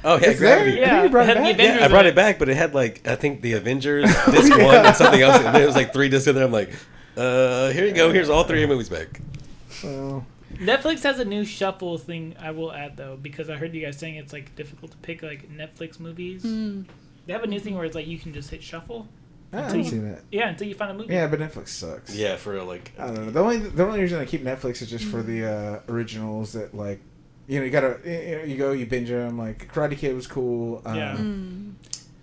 oh yeah, Is Gravity. there? I think you brought it It had the back. Avengers Yeah, I brought in it back, but it had like I think the Avengers disc 1 and something else. And there was like 3 discs in there. I'm like, here you go. Here's all 3 movies back. Well, Netflix has a new shuffle thing. I will add though, because I heard you guys saying it's like difficult to pick like Netflix movies. They have a new thing where it's like you can just hit shuffle. I haven't seen that. Yeah, until you find a movie. Yeah, but Netflix sucks. Yeah, for real, like I don't know. The only reason I keep Netflix is just for the originals that like, you know, you go, you binge them. Like Karate Kid was cool. Yeah.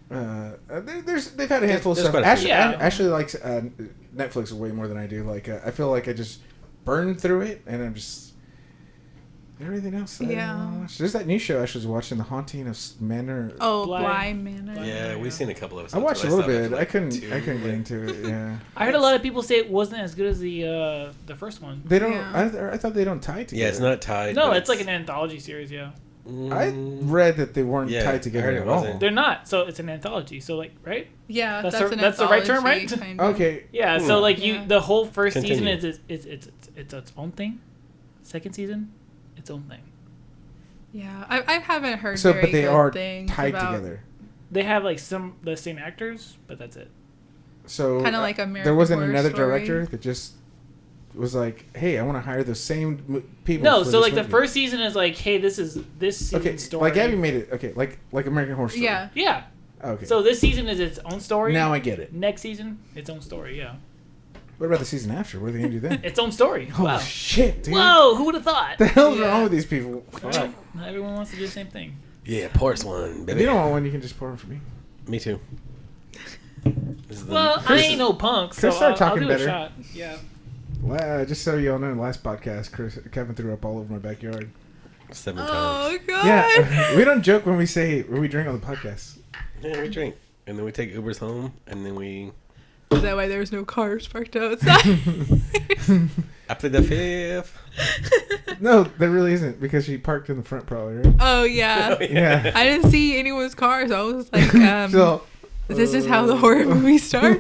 They've had a handful of There's stuff. quite a few. Ashley likes Netflix way more than I do. Like I feel like I just burned through it, and I'm just everything else. I don't watch. There's that new show Ashley's watching, The Haunting of Manor. Oh, Blind Blind Manor. yeah, we've seen a couple of I episodes. watched a but little stopped bit. after, I like, couldn't get into it. Yeah, I heard a lot of people say it wasn't as good as the first one. they don't. Yeah. I thought they don't tie together. Yeah, it's not tied. No, but it's like an anthology series. Yeah, I read that they weren't Yeah, tied I together heard it at all. wasn't. they're not. So it's an anthology. So like, right? Yeah, That's that's, the- an that's the right term, anthology, right? kind of. Okay. Yeah. So like Yeah. the whole first season Continue. is it's its own thing. Second season, its own thing. Yeah, I haven't heard So, very but they good are things tied about, together. They have like the same actors, but that's it. So Kinda like American there wasn't Horror another Story. director that just was like, "Hey, I want to hire the same people." No, for so this like the movie." first season is like, hey, this is this season's Okay, story. like Gabby made it. Okay, like American Horror Story. Yeah. Yeah. Okay. So this season is its own story. now I get it. Next season, its own story. Yeah. What about the season after? What are they gonna do then? Its own story. Holy Wow. shit, dude! Whoa, who would have thought? The hell's Yeah. wrong with these people? Well, not everyone wants to do the same thing. Yeah, pour us one, If baby. you don't want one, you can just pour one for me. Me too. This is the- Well, I ain't no punk, so Chris, start I'll talking do better. a shot. Yeah. Just so you all know, in the last podcast, Kevin threw up all over my backyard. 7 times. Oh god. Yeah, we don't joke when we drink on the podcast. Yeah, we drink, and then we take Ubers home, and then we Is that why there's no cars parked outside? after the 5th. No, there really isn't because she parked in the front, probably. Right? Oh yeah. Yeah. I didn't see anyone's cars. I was like, So, this is how the horror movie starts.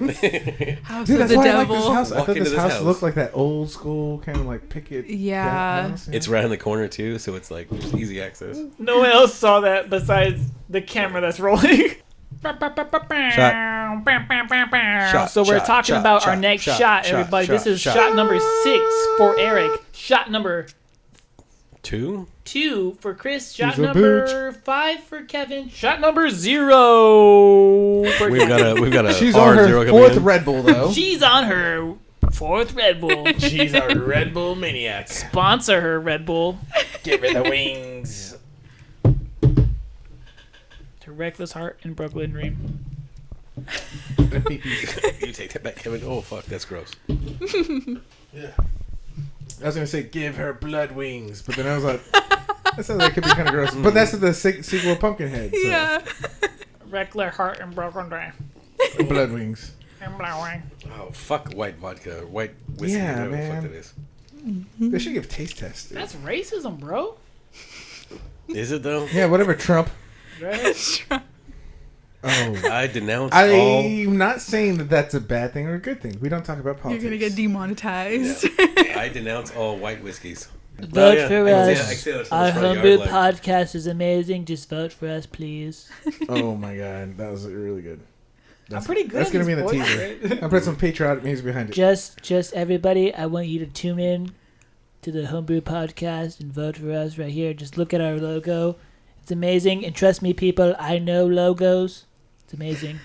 House dude, of that's the why I devil. like this house. I Walk thought into this this house house. looked like that old school kind of like picket. Yeah. house, It's right in the corner too, so it's like there's easy access. No one else saw that besides the camera that's rolling. Shot. So we're Shot, talking shot, about our shot, next shot, shot, shot, everybody. shot, This is shot. shot number 6 for Eric. Shot number 2. 2 for Chris. Shot He's a number 5 for Kevin. Shot number 0 for We've Kevin. got a She's on R0 her coming fourth in. Red Bull though. She's on her 4th Red Bull. She's a Red Bull maniac. Sponsor her Red Bull. Get rid of the wings. To Reckless Heart and Brooklyn Dream. You take that back, Kevin. Oh fuck, that's gross. Yeah. I was gonna say give her blood wings, but then I was like, that sounds like it could be kind of gross. But that's the sequel, Pumpkinhead. So. Yeah. Reckless Heart and Brooklyn Dream. Blood wings. And Blowing. Oh fuck, white vodka, white whiskey. Yeah, whatever the man. fuck that is. They should give taste tests. Dude. That's racism, bro. Is it though? Yeah, whatever, Trump. Right? Oh. I denounce all. I'm not saying that that's a bad thing or a good thing. We don't talk about You're politics. gonna get demonetized. I denounce all white whiskeys. Vote yeah, for I can see us. that- I can see that from Our this front Homebrew yard, like- podcast is amazing. Just vote for us, please. Oh my god, that was really good. I'm pretty good. That's at gonna be in this the voice, teaser. right? I'll put some patriotic music behind it. Just everybody, I want you to tune in to the Homebrew podcast and vote for us right here. Just look at our logo. It's amazing. And trust me, people, I know logos. It's amazing.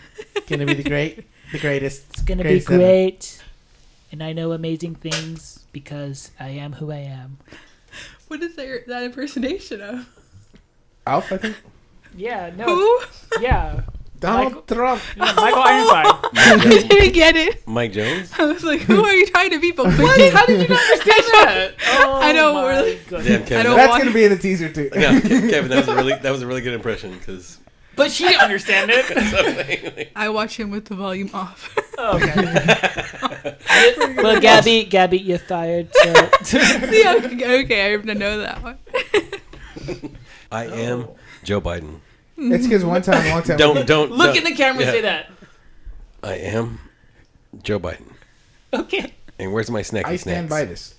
Gonna be the greatest. It's going to be Greatest ever. great. And I know amazing things because I am who I am. What is that impersonation of? Alf, I think. Yeah, no. Who? Yeah. Donald Trump. Yeah, Michael Ironside. I didn't get it. Mike Jones. I was like, who are you trying to be? What? How did you not understand that? Oh, I know, my really. goodness. Damn, Kevin. I don't That's want- gonna be in the teaser too. No, Kevin, that was a really good impression because. But she didn't understand it. I watch him with the volume off. Okay. But Gabby, you're fired. So. Yeah, okay, I have to know that one. I am Joe Biden. It's because one time, a long time. Don't Look in the camera and say that. I am Joe Biden. Okay. And where's my snacky I stand snacks? by this.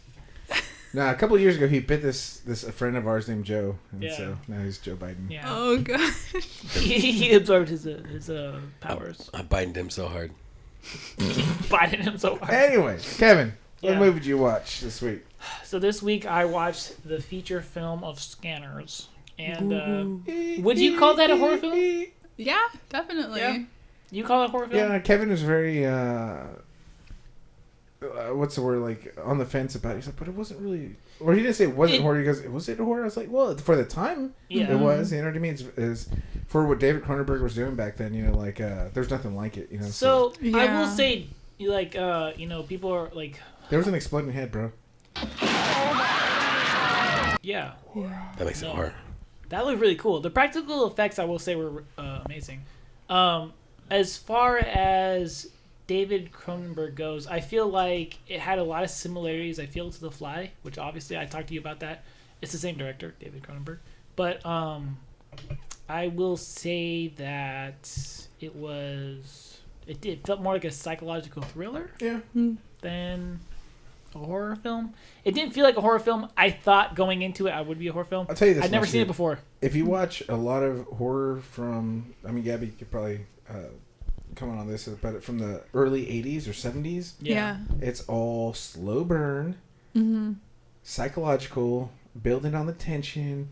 Now, a couple of years ago, he bit this a friend of ours named Joe, and so now he's Joe Biden. Yeah. Oh god. He absorbed his powers. I Bidened him so hard. Biting him so hard. Anyway, Kevin, what Yeah. movie did you watch this week? So this week I watched the feature film of Scanners, and would you call that a horror film? Yeah, definitely. Yeah. You call it a horror film? Yeah, Kevin was very what's the word, like, on the fence about it. He's like, but it wasn't really, or he didn't say it wasn't horror. He goes, was it horror? I was like, well, for the time, Yeah. it was. You know what I mean? It's for what David Cronenberg was doing back then. You know, like there's nothing like it. You know. So I Yeah. will say, like, people are like, there was an exploding head, bro. yeah, That makes it horror. that looked really cool. The practical effects, I will say, were amazing. As far as David Cronenberg goes, I feel like it had a lot of similarities. I feel to The Fly, which obviously I talked to you about that. It's the same director, David Cronenberg, but I will say that it felt more like a psychological thriller Yeah. than a horror film. It didn't feel like a horror film. I thought going into it I would be a horror film. I'll tell you this. I'd never much, seen it dude. before. If you watch a lot of horror from, I mean, Gabby could probably comment on this, but from the early 80s or 70s, Yeah. it's all slow burn, psychological, building on the tension,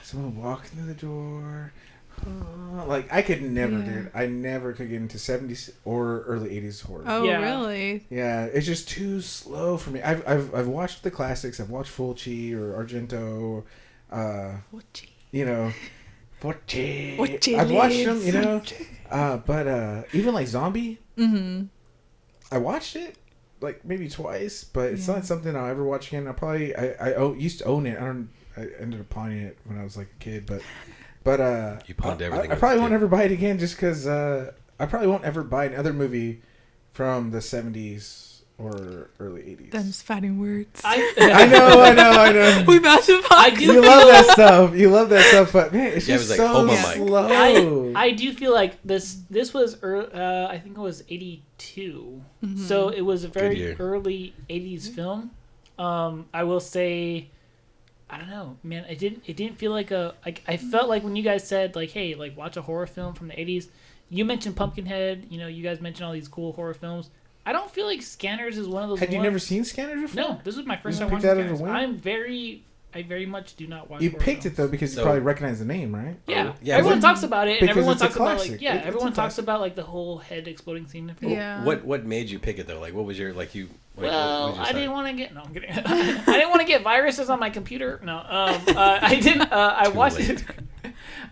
someone walking through the door. Like, I could never, dude. I never could get into 70s or early 80s horror. Oh, Yeah. really? Yeah, it's just too slow for me. I've watched the classics. I've watched Fulci or Argento. You know, Fulci. I've watched them, you know. But even like Zombie, I watched it like maybe twice, but it's not something I'll ever watch again. I used to own it. I ended up pawning it when I was like a kid, but You pawned everything. I probably won't ever buy it again just because I probably won't ever buy another movie from the 70s or early 80s. Them's fighting words. I know. We about to I do You love that stuff. You love that stuff, but man, it's Yeah, it just was like, so hold my mic. slow. I do feel like this was I think it was 82. So it was a very year. early 80s film. I will say, I don't know, man, it didn't feel like I felt like when you guys said like, hey, like watch a horror film from the 80s, you mentioned Pumpkinhead, you know, you guys mentioned all these cool horror films. I don't feel like Scanners is one of those Had you ones- never seen Scanners before? No, this was my first You time picked watching that as a Scanners. win? I very much do not watch You horror picked it films. though because you So- probably recognize the name, right? Yeah, Yeah, everyone what- talks about it, and because everyone it's a talks about like classic. yeah, It's a everyone talks classic. about like the whole head exploding scene. Yeah. What made you pick it though? Like, what was your like you? Like, Well, what was your I side? didn't want to get. No, I'm kidding. I didn't want to get viruses on my computer. No, I didn't. I Too watched late. it.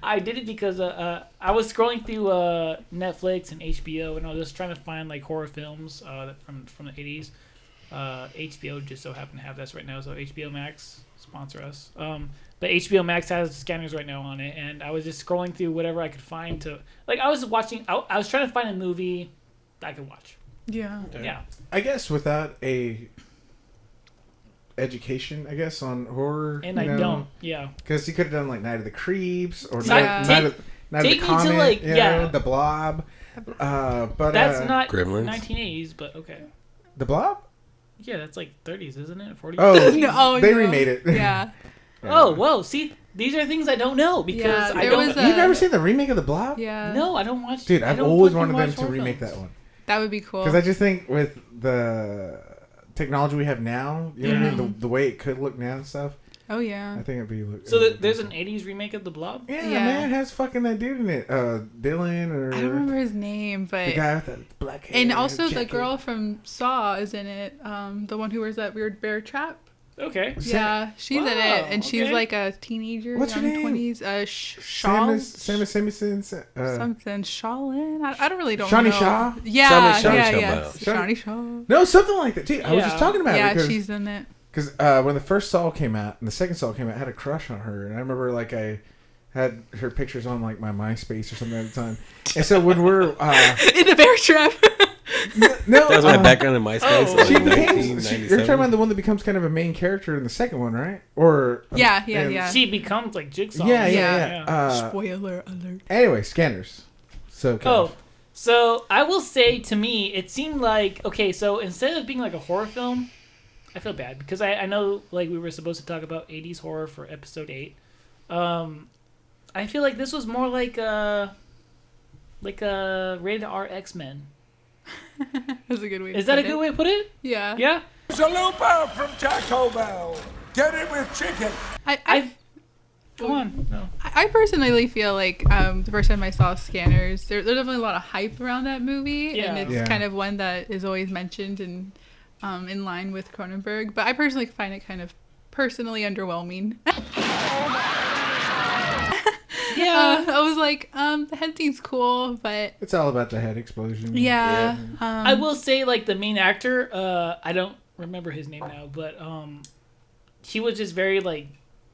I did it because I was scrolling through Netflix and HBO, and I was just trying to find like horror films from the 80s. HBO just so happened to have this right now, so HBO Max sponsor us. But HBO Max has Scanners right now on it, and I was just scrolling through whatever I could find to like. I was watching. I was trying to find a movie that I could watch. Yeah. Yeah. I guess without a education, I guess, on horror. And I don't. Yeah. Because you could have done like Night of the Creeps or Yeah. Night of take the me to, Comet, like, you know, yeah. The Blob. But That's not Gremlins? 1980s, but okay. The Blob. Yeah, that's like 30s, isn't it? 40s? Oh, No, they no. remade it. Yeah. Oh, whoa. See, these are things I don't know because Yeah, I there don't. was a- You've never seen the remake of The Blob? Yeah. No, I don't watch. Dude, I I've don't always fucking wanted them watch to horror remake films. that one. That would be cool. Because I just think with the technology we have now, you know what I Yeah. mean? The way it could look now and stuff, Oh yeah. I think it'd be. So there's an 80s remake of The Blob? Yeah, Yeah. man, it has fucking that dude in it. Dylan or I don't remember his name, but the guy with the black hair. and also the jacket. girl from Saw is in it. The one who wears that weird bear trap. Okay. Yeah, she's in Wow, it, and she's okay. like a teenager, What's her young name? 20s. Shaw. Samus Simpson. Something Shaolin. I don't really don't Shawnee know. Shaw? Yeah, Shawnee yeah, Shaw. yeah. Shawnee- Shawnee Shaw. No, something like that. Dude, I was just Yeah. talking about Yeah, it because she's in it. when the first Saw came out and the second Saw came out, I had a crush on her, and I remember like I had her pictures on like my MySpace or something at the time. And so when we're In the bear trap. No, That was my background in MySpace. Oh. Like She becomes, 1997. you're talking about the one that becomes kind of a main character in the second one, right? Or Yeah. She becomes like Jigsaw. Yeah. Spoiler alert. Anyway, Scanners. So So I will say, to me, it seemed like, okay, so instead of being like a horror film, I feel bad because I know like we were supposed to talk about 80s horror for episode 8. I feel like this was more like a rated R X-Men. That's a good way. Is that a good way to put it? Yeah. Yeah. Chalupa from Taco Bell. Get it with chicken. Go on. No. I personally feel like the first time I saw Scanners, there's definitely a lot of hype around that movie, Yeah. and it's kind of one that is always mentioned and in line with Cronenberg. But I personally find it kind of personally underwhelming. Yeah. I was like, the head scene's cool, but it's all about the head explosion. yeah. I will say, like, the main actor, I don't remember his name now, but he was just very, like,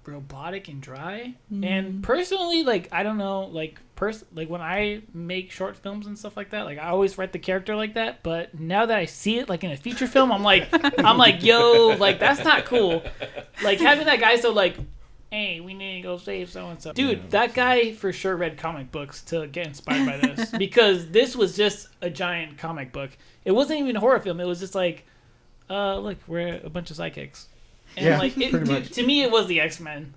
robotic and dry. And personally, like, I don't know, like when I make short films and stuff like that, like, I always write the character like that. But now that I see it, like, in a feature film, I'm like, yo, like, that's not cool. Like, having that guy so, like, hey, we need to go save so-and-so. Dude, that guy for sure read comic books to get inspired by this. Because this was just a giant comic book. It wasn't even a horror film. It was just like, look, we're a bunch of psychics. And like, to me, it was the X-Men.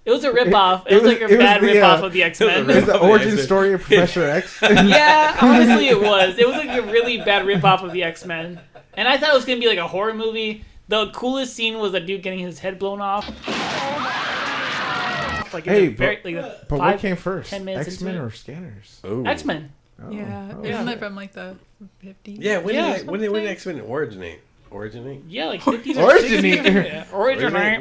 It was a ripoff. It was like a bad ripoff of the X-Men. It was the origin story of Professor X. Yeah, honestly, it was. It was like a really bad ripoff of the X-Men. And I thought it was going to be like a horror movie. The coolest scene was a dude getting his head blown off. Like, but what came first? 10 minutes X-Men into it. or Scanners? Ooh. X-Men. Yeah. Oh. Isn't that from like the 50s? Yeah, when did something? X-Men originate? Yeah, like 50s or Originate. 60s. Yeah, originate.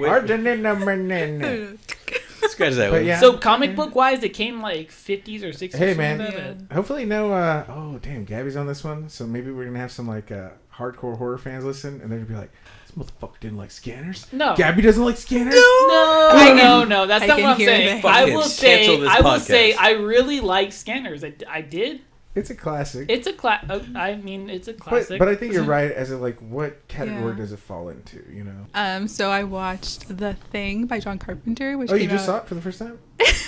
Scratch that one. yeah. So comic book wise, it came like 50s or 60s. Hey, something man. like that. Hopefully oh damn, Gabby's on this one, so maybe we're gonna have some like hardcore horror fans listen, and they're gonna be like, this motherfucker didn't like Scanners. No. Gabby doesn't like Scanners. No, that's I not can what I'm hear saying. that. I Fucking will cancel this say podcast. I really like Scanners. I did. It's a classic. It's a I mean, it's a but classic. I think you're right. As in, like, what category Yeah. does it fall into? You know. So I watched The Thing by John Carpenter, which Oh, you came just out... saw it for the first time?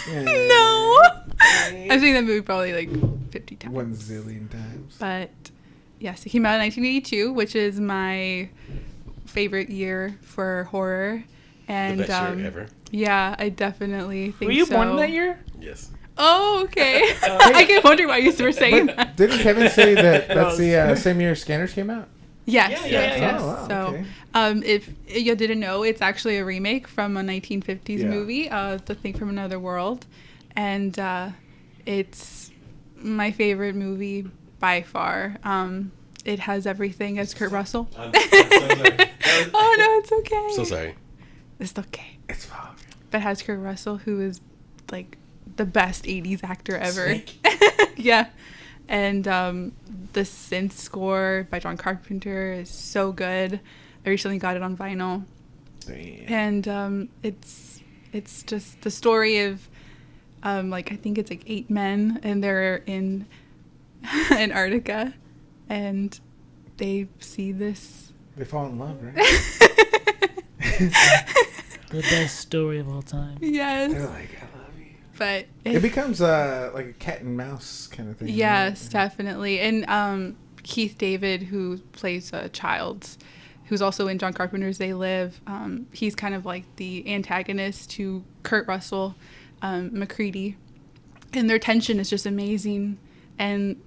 No. I've seen that movie probably like 50 times. 1 zillion times. But yes, it came out in 1982, which is my favorite year for horror. And The best year ever. Yeah, I definitely think so. Were you born in that year? Yes. Oh, okay. I can wonder why you were saying that. Didn't Kevin say that that's the same year Scanners came out? Yes. Yeah. Oh, wow, So, okay. if you didn't know, it's actually a remake from a 1950s Yeah. movie, The Thing from Another World, and it's my favorite movie by far. It has everything as Kurt Russell. I'm so sorry. Oh no, it's okay. So sorry. It's okay. It's fine. But it has Kurt Russell, who is like the best 80s actor ever. Snake. Yeah. And the synth score by John Carpenter is so good. I recently got it on vinyl. Damn. And it's just the story of like, I think it's like 8 men, and they're in Antarctica, and they see this. They fall in love, right? The best story of all time. Yes. They're like, I love you. But It becomes like a cat and mouse kind of thing. yes, right? definitely. And Keith David, who plays Childs, who's also in John Carpenter's They Live, he's kind of like the antagonist to Kurt Russell, McCready. And their tension is just amazing. And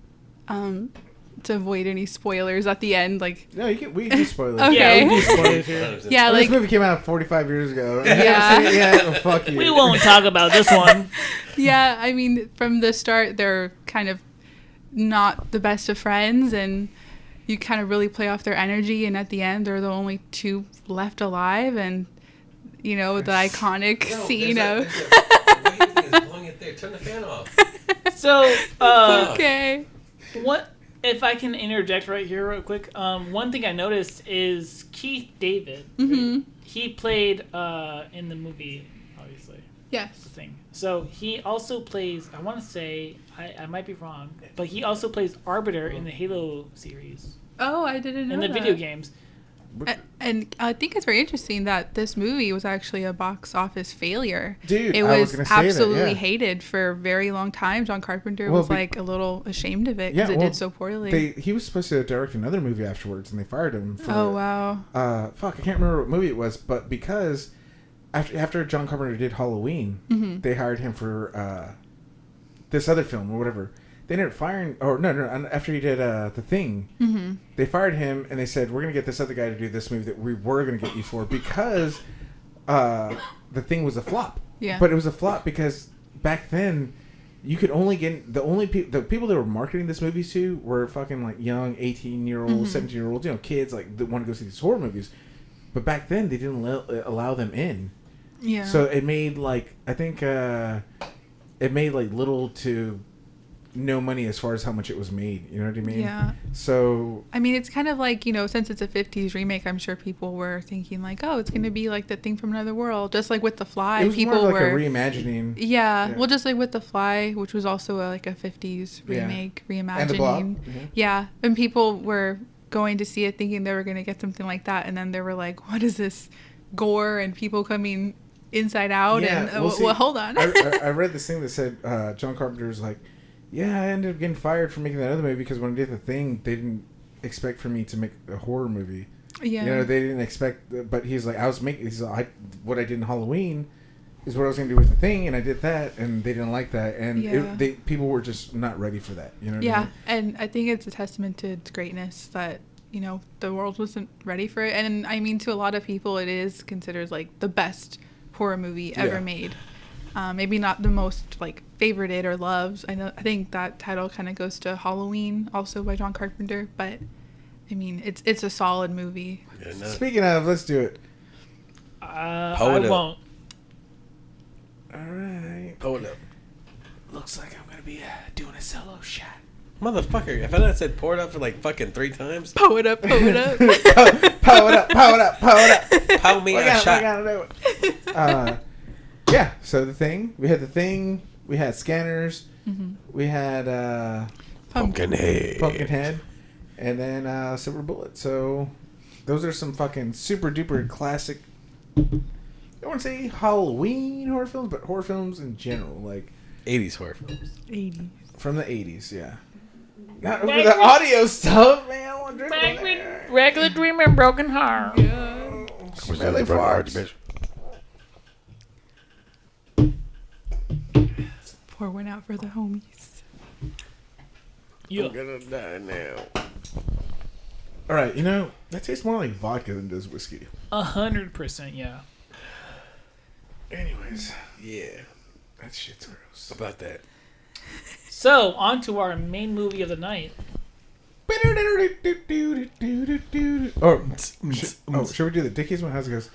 to avoid any spoilers at the end, like... No, we can do spoilers. Okay. Yeah, we do spoilers here. Yeah, This like... movie came out 45 years ago. Yeah. Yeah, well, fuck you. We won't talk about this one. Yeah, I mean, from the start, they're kind of not the best of friends, and you kind of really play off their energy, and at the end, they're the only 2 left alive, and, you know, the iconic scene of... The wave thing is blowing it there. Turn the fan off. So, Okay. what if I can interject right here real quick? One thing I noticed is Keith David. Mm-hmm. He played in the movie, obviously. Yes. thing. So he also plays, I want to say, I might be wrong, but he also plays Arbiter in the Halo series. Oh, I didn't know in the that. video games. And I think it's very interesting that this movie was actually a box office failure. Dude, it I was gonna say absolutely that, yeah. hated for a very long time. John Carpenter was like a little ashamed of it because it did so poorly. He was supposed to direct another movie afterwards, and they fired him. For, oh wow! I can't remember what movie it was, but because after John Carpenter did Halloween, they hired him for this other film or whatever. They ended up firing, after he did The Thing, they fired him and they said, we're going to get this other guy to do this movie that we were going to get you for because The Thing was a flop. Yeah. But it was a flop because back then, you could only get, the people that were marketing this movie to were fucking like young 18-year-olds, 17-year-olds, kids like that want to go see these horror movies. But back then, they didn't allow them in. Yeah. So it made like, I think, it made like little to no money as far as how much it was made. You know what I mean? Yeah. So I mean, it's kind of like, since it's a 50s remake, I'm sure people were thinking like, oh, it's going to be like The Thing from Another World. Just like with The Fly. it was people more like were a reimagining. Yeah. Well, just like with The Fly, which was also like a 50s remake, reimagining. And The Blob. Yeah. And people were going to see it thinking they were going to get something like that. And then they were like, what is this gore and people coming inside out? Yeah, And well, hold on. I read this thing that said John Carpenter's like, yeah, I ended up getting fired for making that other movie because when I did The Thing, they didn't expect for me to make a horror movie. Yeah. They didn't expect, but he's like, what I did in Halloween is what I was going to do with The Thing, and I did that, and they didn't like that, and people were just not ready for that. You know what I mean? And I think it's a testament to its greatness that, the world wasn't ready for it. And I mean, to a lot of people, it is considered like the best horror movie ever made. Maybe not the most like favorited or loved. I think that title kind of goes to Halloween, also by John Carpenter. But I mean, it's a solid movie. Yeah, no. Speaking of, let's do it. I won't. All right. Hold up. Looks like I'm gonna be doing a solo shot. Motherfucker, if I not said pour it up for like fucking 3 times. Pow it up, pow it up. Pow it up, pow it up, pow it up. Pow me a shot. We gotta do it. Yeah, so we had The Thing, we had Scanners, we had Pumpkinhead, and then Silver Bullet. So those are some fucking super duper classic, I wouldn't say Halloween horror films, but horror films in general, like 80s horror films. 80s. From the 80s, yeah. Not over the audio stuff, man. I want to drink on there. Regular Dream and Broken Heart. Yeah. Smelly farts. Pour one out for the homies. Yeah. I'm gonna die now. All right, that tastes more like vodka than does whiskey. 100%, yeah. Anyways, Yeah. that shit's gross. About that. So, on to our main movie of the night. Should we do the Dickies one? How's it goes?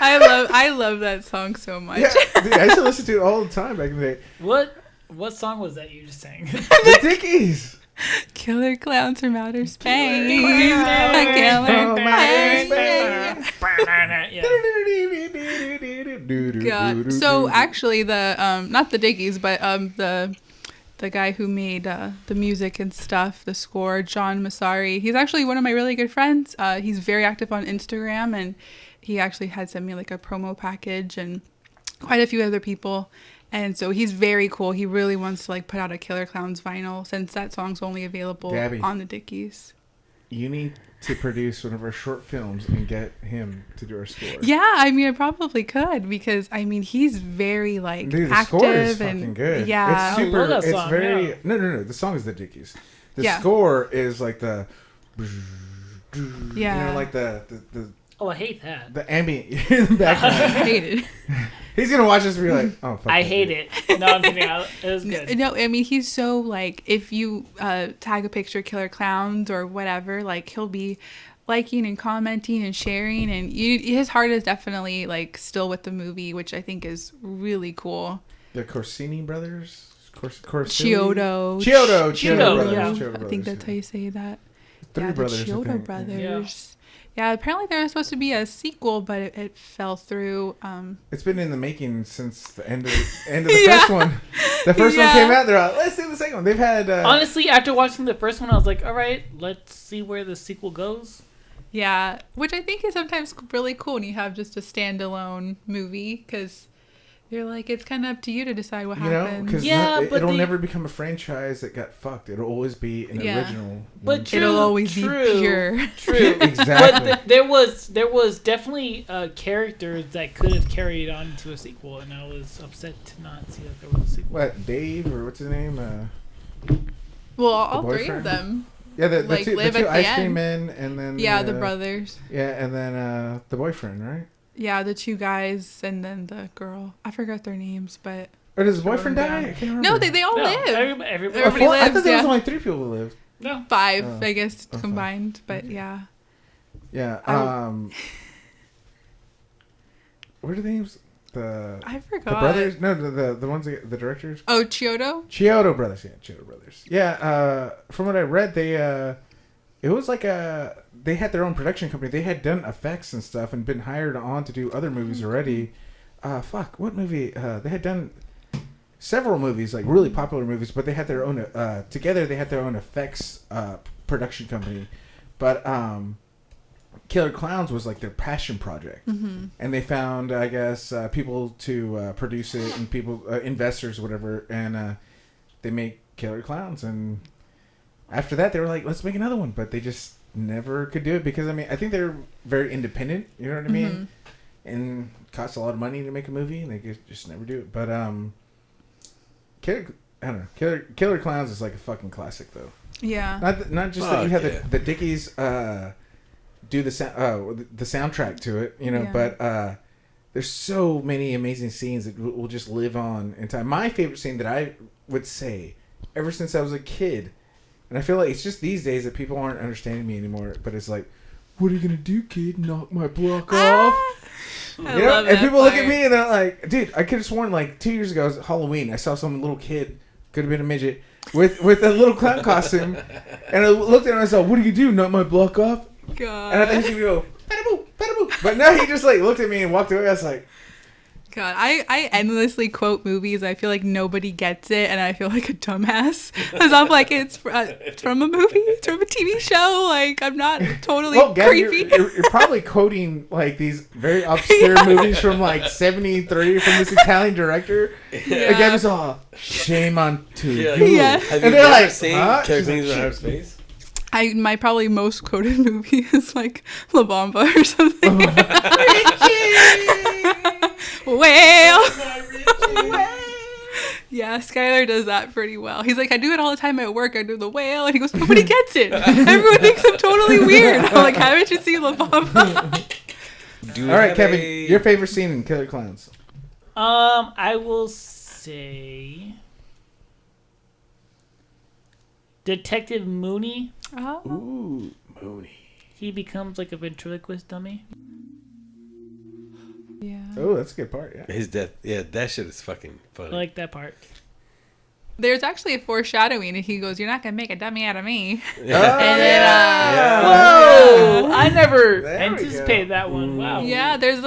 I love that song so much. Yeah, dude, I used to listen to it all the time back in the day. What song was that you just sang? The Dickies. Killer clowns from outer space. God. So actually, the not the Dickies, but the guy who made the music and stuff, the score, John Massari. He's actually one of my really good friends. He's very active on Instagram, and he actually had sent me like a promo package and quite a few other people. And so he's very cool. He really wants to like put out a Killer Clowns vinyl since that song's only available Gabby, on the Dickies. You need to produce one of our short films and get him to do our score. Yeah, I mean, I probably could because I mean he's very like Dude, the active score is and fucking good. Yeah, It's super. I love that It's song, very. yeah. No. The song is the Dickies. The Yeah. score is like the. Yeah. Like the Oh, I hate that. the ambient in the I background. hate it. He's gonna watch this and be like, "Oh, fuck I that hate dude." it. No, I'm kidding. It was good. No, I mean he's so like if you tag a picture Killer Clowns or whatever, like he'll be liking and commenting and sharing, and his heart is definitely like still with the movie, which I think is really cool. The Corsini brothers. Chiodo. Chiodo Chiodo, brothers. yeah. Chiodo I brothers, think that's how you say that. Three brothers. The Chiodo brothers. Yeah, apparently there was supposed to be a sequel, but it fell through. It's been in the making since the end of the first one. The first one came out. They're like, let's do the second one. They've had honestly, after watching the first one, I was like, all right, let's see where the sequel goes. Yeah, which I think is sometimes really cool when you have just a standalone movie, because you're like, it's kind of up to you to decide what happens. Because it'll never become a franchise that got fucked. It'll always be an original. But it'll always be pure. True. Exactly. But there was definitely characters that could have carried on into a sequel, and I was upset to not see that there was a sequel. What, Dave, or what's his name? Well, all three of them. Yeah, the like, two live at ice the cream end. men, and then the brothers. Yeah, and then the boyfriend, right? Yeah, the two guys and then the girl. I forgot their names, but. Or does the boyfriend die? I can't remember. No, they all live. Everybody lives. I thought there was only 3 people who lived. No, 5, I guess, combined. But yeah. Yeah. What are the names? I forgot. The brothers? No, the ones, the directors. Oh, Chiodo? Chiodo brothers. Yeah, Chiodo brothers. Yeah. From what I read, it was like they had their own production company. They had done effects and stuff and been hired on to do other movies already. What movie? They had done several movies, like really popular movies, but they had their own, together they had their own effects production company. But Killer Clowns was like their passion project. Mm-hmm. And they found, I guess, people to produce it, and people, investors, whatever, and they made Killer Clowns. And after that, they were like, let's make another one. But they just never could do it because, I mean, I think they're very independent, you know what I mean? Mm-hmm. And it costs a lot of money to make a movie, and they just never do it. But Killer Clowns is like a fucking classic, though. Yeah. Not just that you have the Dickies do the soundtrack to it, you know, but there's so many amazing scenes that will just live on in time. My favorite scene that I would say, ever since I was a kid, and I feel like it's just these days that people aren't understanding me anymore, but it's like, what are you gonna do, kid? Knock my block off? You know? And people look at me and they're like, dude, I could have sworn like 2 years ago, it was Halloween, I saw some little kid, could have been a midget, with a little clown costume, and I looked at him and I said, what do you do? Knock my block off? God. And I thought he would go, "Bada-boo, bada-boo." But no, he just like looked at me and walked away. I was like, God, I endlessly quote movies. I feel like nobody gets it, and I feel like a dumbass because I'm like, it's from a movie, it's from a TV show. Like, I'm not totally creepy. You're probably quoting like these very obscure movies from like '73 from this Italian director. Yeah. And Gabby's all, shame on you. Yeah. Have you ever seen Killer Clowns in Outer Space? My probably most quoted movie is like La Bamba or something. Well. Yeah, Skylar does that pretty well. He's like, I do it all the time at work. I do the whale. And he goes, nobody gets it. Everyone thinks I'm totally weird. I'm like, haven't you seen La Bamba? All right, Kevin, your favorite scene in Killer Clowns? I will say Detective Mooney. Oh. Ooh, Mooney. He becomes like a ventriloquist dummy. Yeah. Oh, that's a good part. Yeah. His death. Yeah, that shit is fucking funny. I like that part. There's actually a foreshadowing, and he goes, "You're not gonna make a dummy out of me." Yeah. And then, whoa! I never anticipated that one. Wow. Yeah, there's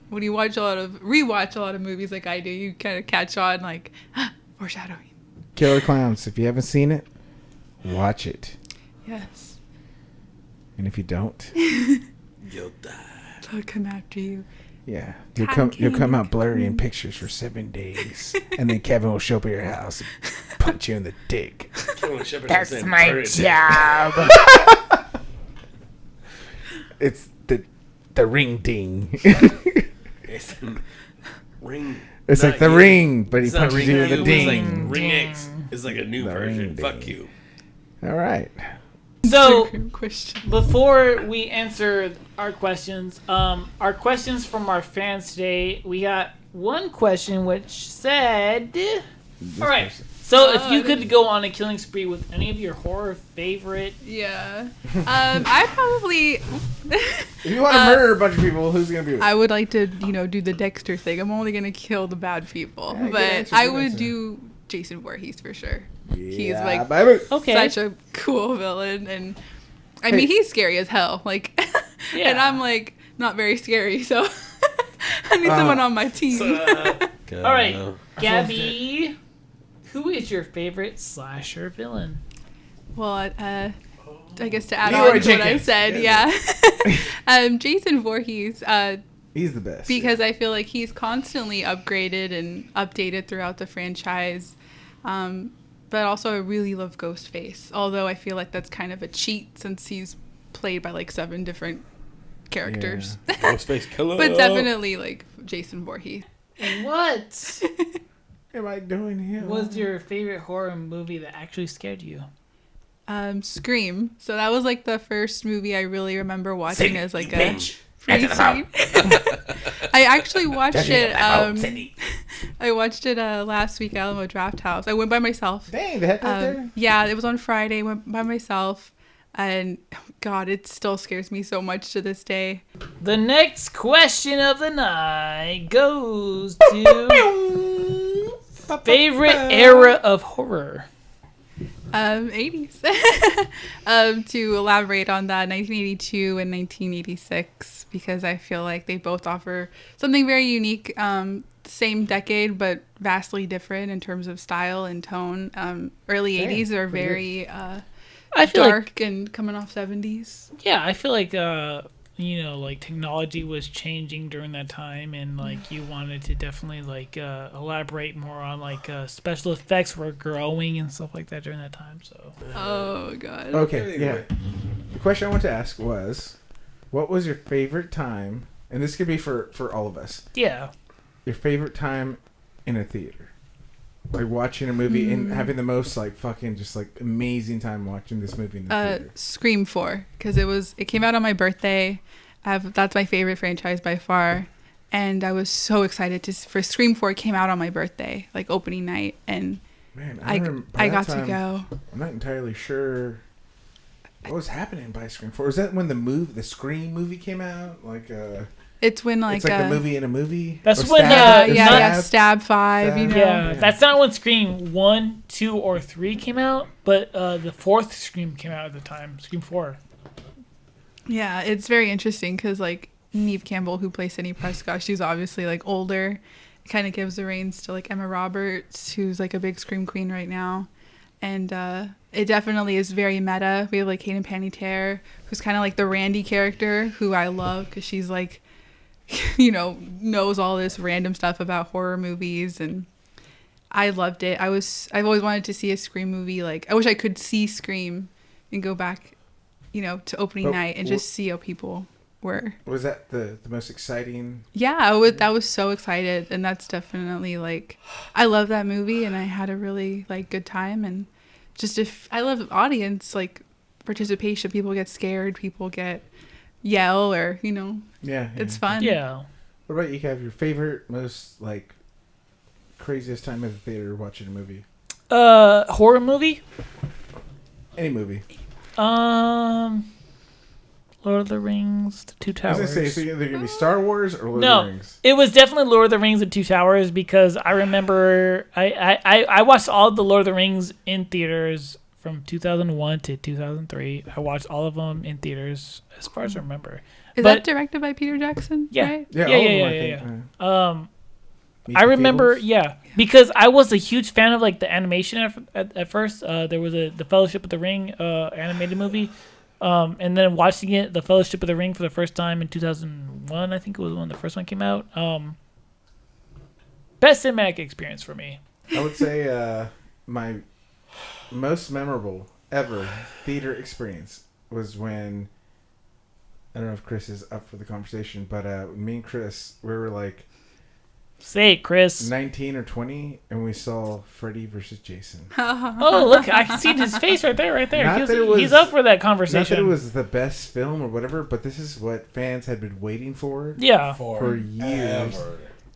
when you rewatch a lot of movies like I do, you kind of catch on like foreshadowing. Killer Clowns. If you haven't seen it, watch it. Yes. And if you don't, you'll die. They'll come after you. Yeah, you'll come out blurry in pictures for 7 days, and then Kevin will show up at your house and punch you in the dick. That's my job. It's the ring ding. It's ring. It's like the ring, but he punches you with the ding. It's like Ring X. It's like a new version. Fuck you. All right. So, before we answer our questions from our fans today, we got one question which said, all right, so if you could go on a killing spree with any of your horror favorite... Yeah. I probably... If you want to murder a bunch of people, who's going to be with? I would like to, do the Dexter thing. I'm only going to kill the bad people. Yeah, but I would do Jason Voorhees for sure. Yeah, he's like baby. such a cool villain, and I mean, he's scary as hell. Like, Yeah. and I'm like not very scary, so I need someone on my team. All right, Gabby, who is your favorite slasher villain? Well, I guess to add Leroy on to what I Jenkins. said, Jason Voorhees. He's the best. Because I feel like he's constantly upgraded and updated throughout the franchise. But also I really love Ghostface, although I feel like that's kind of a cheat since he's played by like 7 different characters. Yeah. Ghostface killer. But definitely like Jason Voorhees. What Am I doing here? was your favorite horror movie that actually scared you? Scream. So that was like the first movie I really remember watching as like a Answer the phone. I actually watched it. Sydney. I watched it last week at Alamo Draft House. I went by myself. Dang, they had that there? Yeah, it was on Friday. Went by myself, and God, it still scares me so much to this day. The next question of the night goes to favorite era of horror. 80s. To elaborate on that, 1982 and 1986, because I feel like they both offer something very unique. Same decade, but vastly different in terms of style and tone. Early 80s are very I feel dark and coming off 70s. Yeah, I feel like like technology was changing during that time, and like you wanted to definitely like elaborate more on like special effects were growing and stuff like that during that time. So Oh God. Okay, yeah. The question I want to ask was, what was your favorite time, and this could be for all of us, yeah, your favorite time in a theater? Like watching a movie and having the most like fucking just like amazing time watching this movie in the theater. Scream 4, because it came out on my birthday. That's my favorite franchise by far, and I was so excited for Scream 4 came out on my birthday, like opening night, and Man, I got to go. I'm not entirely sure what was happening by Scream 4. Was that when the Scream movie came out? Like It's when like it's like a movie in a movie. That's Or when, Stab 5, you know. yeah. That's not when Scream 1, 2, or 3 came out, but the 4th Scream came out at the time. Scream 4. Yeah, it's very interesting because like Neve Campbell, who plays Sidney Prescott, she's obviously like older. It kind of gives the reins to like Emma Roberts, who's like a big Scream queen right now. And it definitely is very meta. We have like Hayden Panettiere, who's kind of like the Randy character, who I love because she's like, knows all this random stuff about horror movies, and I loved it. I've always wanted to see a Scream movie. Like I wish I could see Scream and go back, to opening night and just see how people were. Was that the most exciting? Yeah, I was so excited, and that's definitely like, I love that movie, and I had a really like good time, and just I love audience like participation. People get scared, people get yell, or Yeah. it's fun. Yeah. What about you, Kev? Your favorite, most like craziest time at the theater watching a movie? Horror movie? Any movie. Lord of the Rings, The Two I Towers. was gonna say, so either gonna be Star Wars or Lord of No, the Rings. it was definitely Lord of the Rings and Two Towers, because I remember I watched all of the Lord of the Rings in theaters from 2001 to 2003. I watched all of them in theaters as far as I remember. Is that directed by Peter Jackson? Yeah. Right? Yeah, Yeah, all of yeah, them, yeah, I think. yeah. Meet I the remember, Fables. yeah, because I was a huge fan of like the animation at first. There was the Fellowship of the Ring animated movie, and then watching it, the Fellowship of the Ring, for the first time in 2001. I think it was when the first one came out. Best cinematic experience for me. I would say my most memorable ever theater experience was when, I don't know if Chris is up for the conversation, but me and Chris, we were like Say it, Chris. 19 or 20, and we saw Freddy versus Jason. Oh, look, I can see his face right there. Not that it was- He's up for that Not conversation. that it was the best film or whatever, but this is what fans had been waiting for Yeah. for years.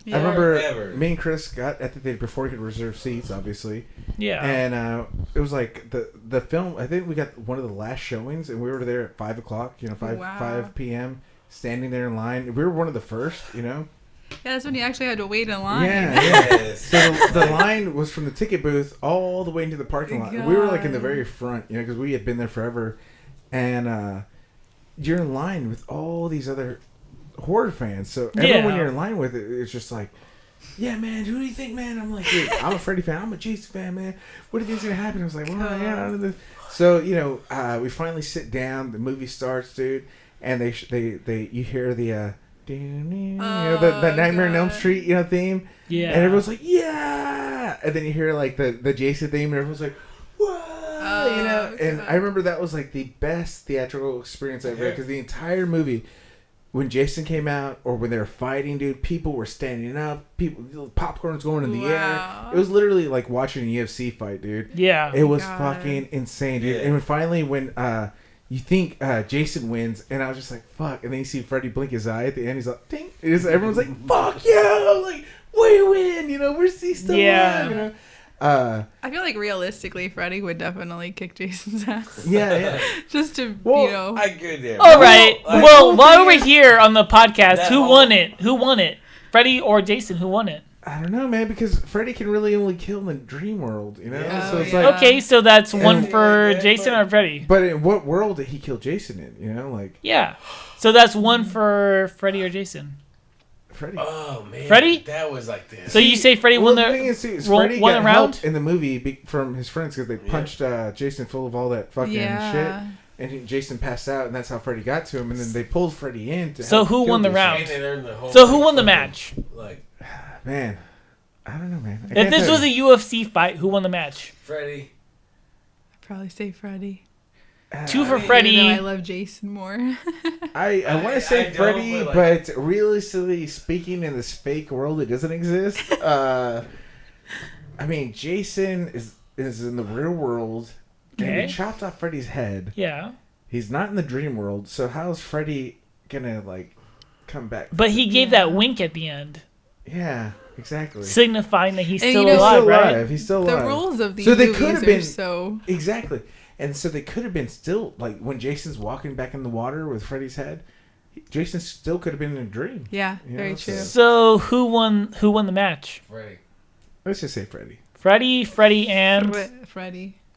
Yeah. I remember Forever. me and Chris got at the theater before we could reserve seats, obviously. Yeah. And it was like the film, I think we got one of the last showings, and we were there at 5 o'clock, 5 p.m., standing there in line. We were one of the first, Yeah, that's when you actually had to wait in line. Yeah, yeah. So the line was from the ticket booth all the way into the parking lot. And we were like in the God. very front, because we had been there forever. and you're in line with all these other horror fans. So everyone you're in line with, it's just like, yeah, man, who do you think, man? I'm like, dude, I'm a Freddy fan. I'm a Jason fan, man. What do you think's going to happen? I was like, well, yeah. So, we finally sit down. The movie starts, dude. And you hear the, the Nightmare on Elm Street, theme. Yeah. And everyone's like, yeah. And then you hear, like, the Jason theme, and everyone's like, whoa. And I remember that was, like, the best theatrical experience I ever had. Because the entire movie... When Jason came out, or when they were fighting, dude, people were standing up. Popcorn's going in the air. It was literally like watching a UFC fight, dude. Yeah, it was fucking insane, dude. And finally, when you think Jason wins, and I was just like, "Fuck!" And then you see Freddy blink his eye at the end. He's like, "Ding!" Everyone's like, "Fuck yeah!" Like, we win. We're still alive. I feel like realistically, Freddy would definitely kick Jason's ass. Yeah. Just to, I agree there. All right. Well, while we're here on the podcast, who won it? Freddy or Jason? Who won it? I don't know, man, because Freddy can really only kill in the dream world, Yeah. So it's like, okay, so that's one for Jason or Freddy. But in what world did he kill Jason in? Yeah. So that's one for Freddy or Jason. Freddy. Oh man, Freddy? That was like this. So you say Freddy won the Freddy won got round help in the movie from his friends because they punched Jason full of all that fucking shit, and Jason passed out, and that's how Freddy got to him, and then they pulled Freddy in. So who won the round? So who won the match? Man, I don't know, man. If this was a UFC fight, who won the match? Freddy. I'd probably say Freddy. 2 for Freddy. I love Jason more. I want to say Freddy, but realistically speaking, in this fake world, it doesn't exist. I mean, Jason is in the real world, and he chopped off Freddy's head. Yeah. He's not in the dream world, so how is Freddy gonna come back? But he gave that wink at the end. Yeah, exactly. Signifying that he's still alive, right? He's still alive. The rules of these movies are so... Exactly. And so they could have been still, when Jason's walking back in the water with Freddy's head, Jason still could have been in a dream. Yeah, very true. So who won the match? Freddy. Let's just say Freddy. Freddy, and...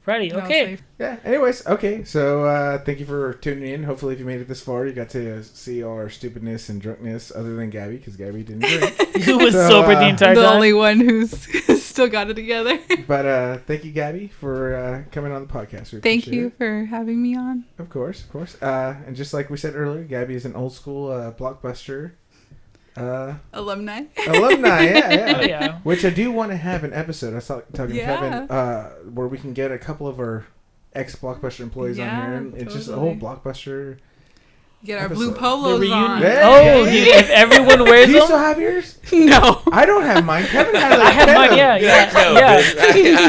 Freddy, okay. Yeah, anyways, okay. So thank you for tuning in. Hopefully if you made it this far, you got to see all our stupidness and drunkenness, other than Gabby, because Gabby didn't drink. Who was sober the entire time. The only one who's still got it together. But thank you, Gabby, for coming on the podcast. Thank you for having me on. Of course. And just like we said earlier, Gabby is an old school Blockbuster alumni. Yeah. Oh, yeah. Which I do want to have an episode. I was talking to Kevin, where we can get a couple of our ex-Blockbuster employees on here, and it's just a whole Blockbuster. Get our episode. blue polos on. If everyone wears them. Do you still have yours? No. I don't have mine. Kevin had I had mine, yeah.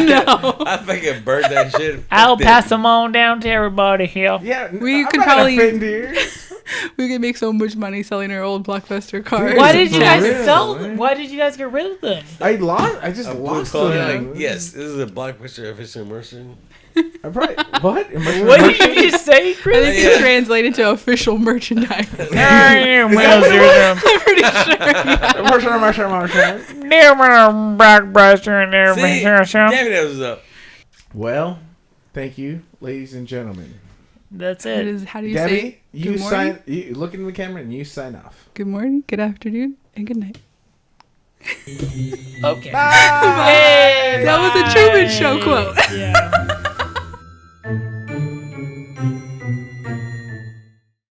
No. I fucking burned that shit. I'll pass them on down to everybody here. Yeah, we could probably. We could make so much money selling our old Blockbuster cars. Why did you guys sell them? Why did you guys get rid of them? I just lost them. Yes, this is a Blockbuster official immersion. I'm probably what? What did you just say, Chris? I think it translated to official merchandise. I'm pretty sure. Gabby knows what's up. Well, thank you, ladies and gentlemen. That's it. How do you Gabby, say? You look into the camera and you sign off. Good morning, good afternoon, and good night. Okay. Bye. Hey, that was a Truman Show quote. Yeah.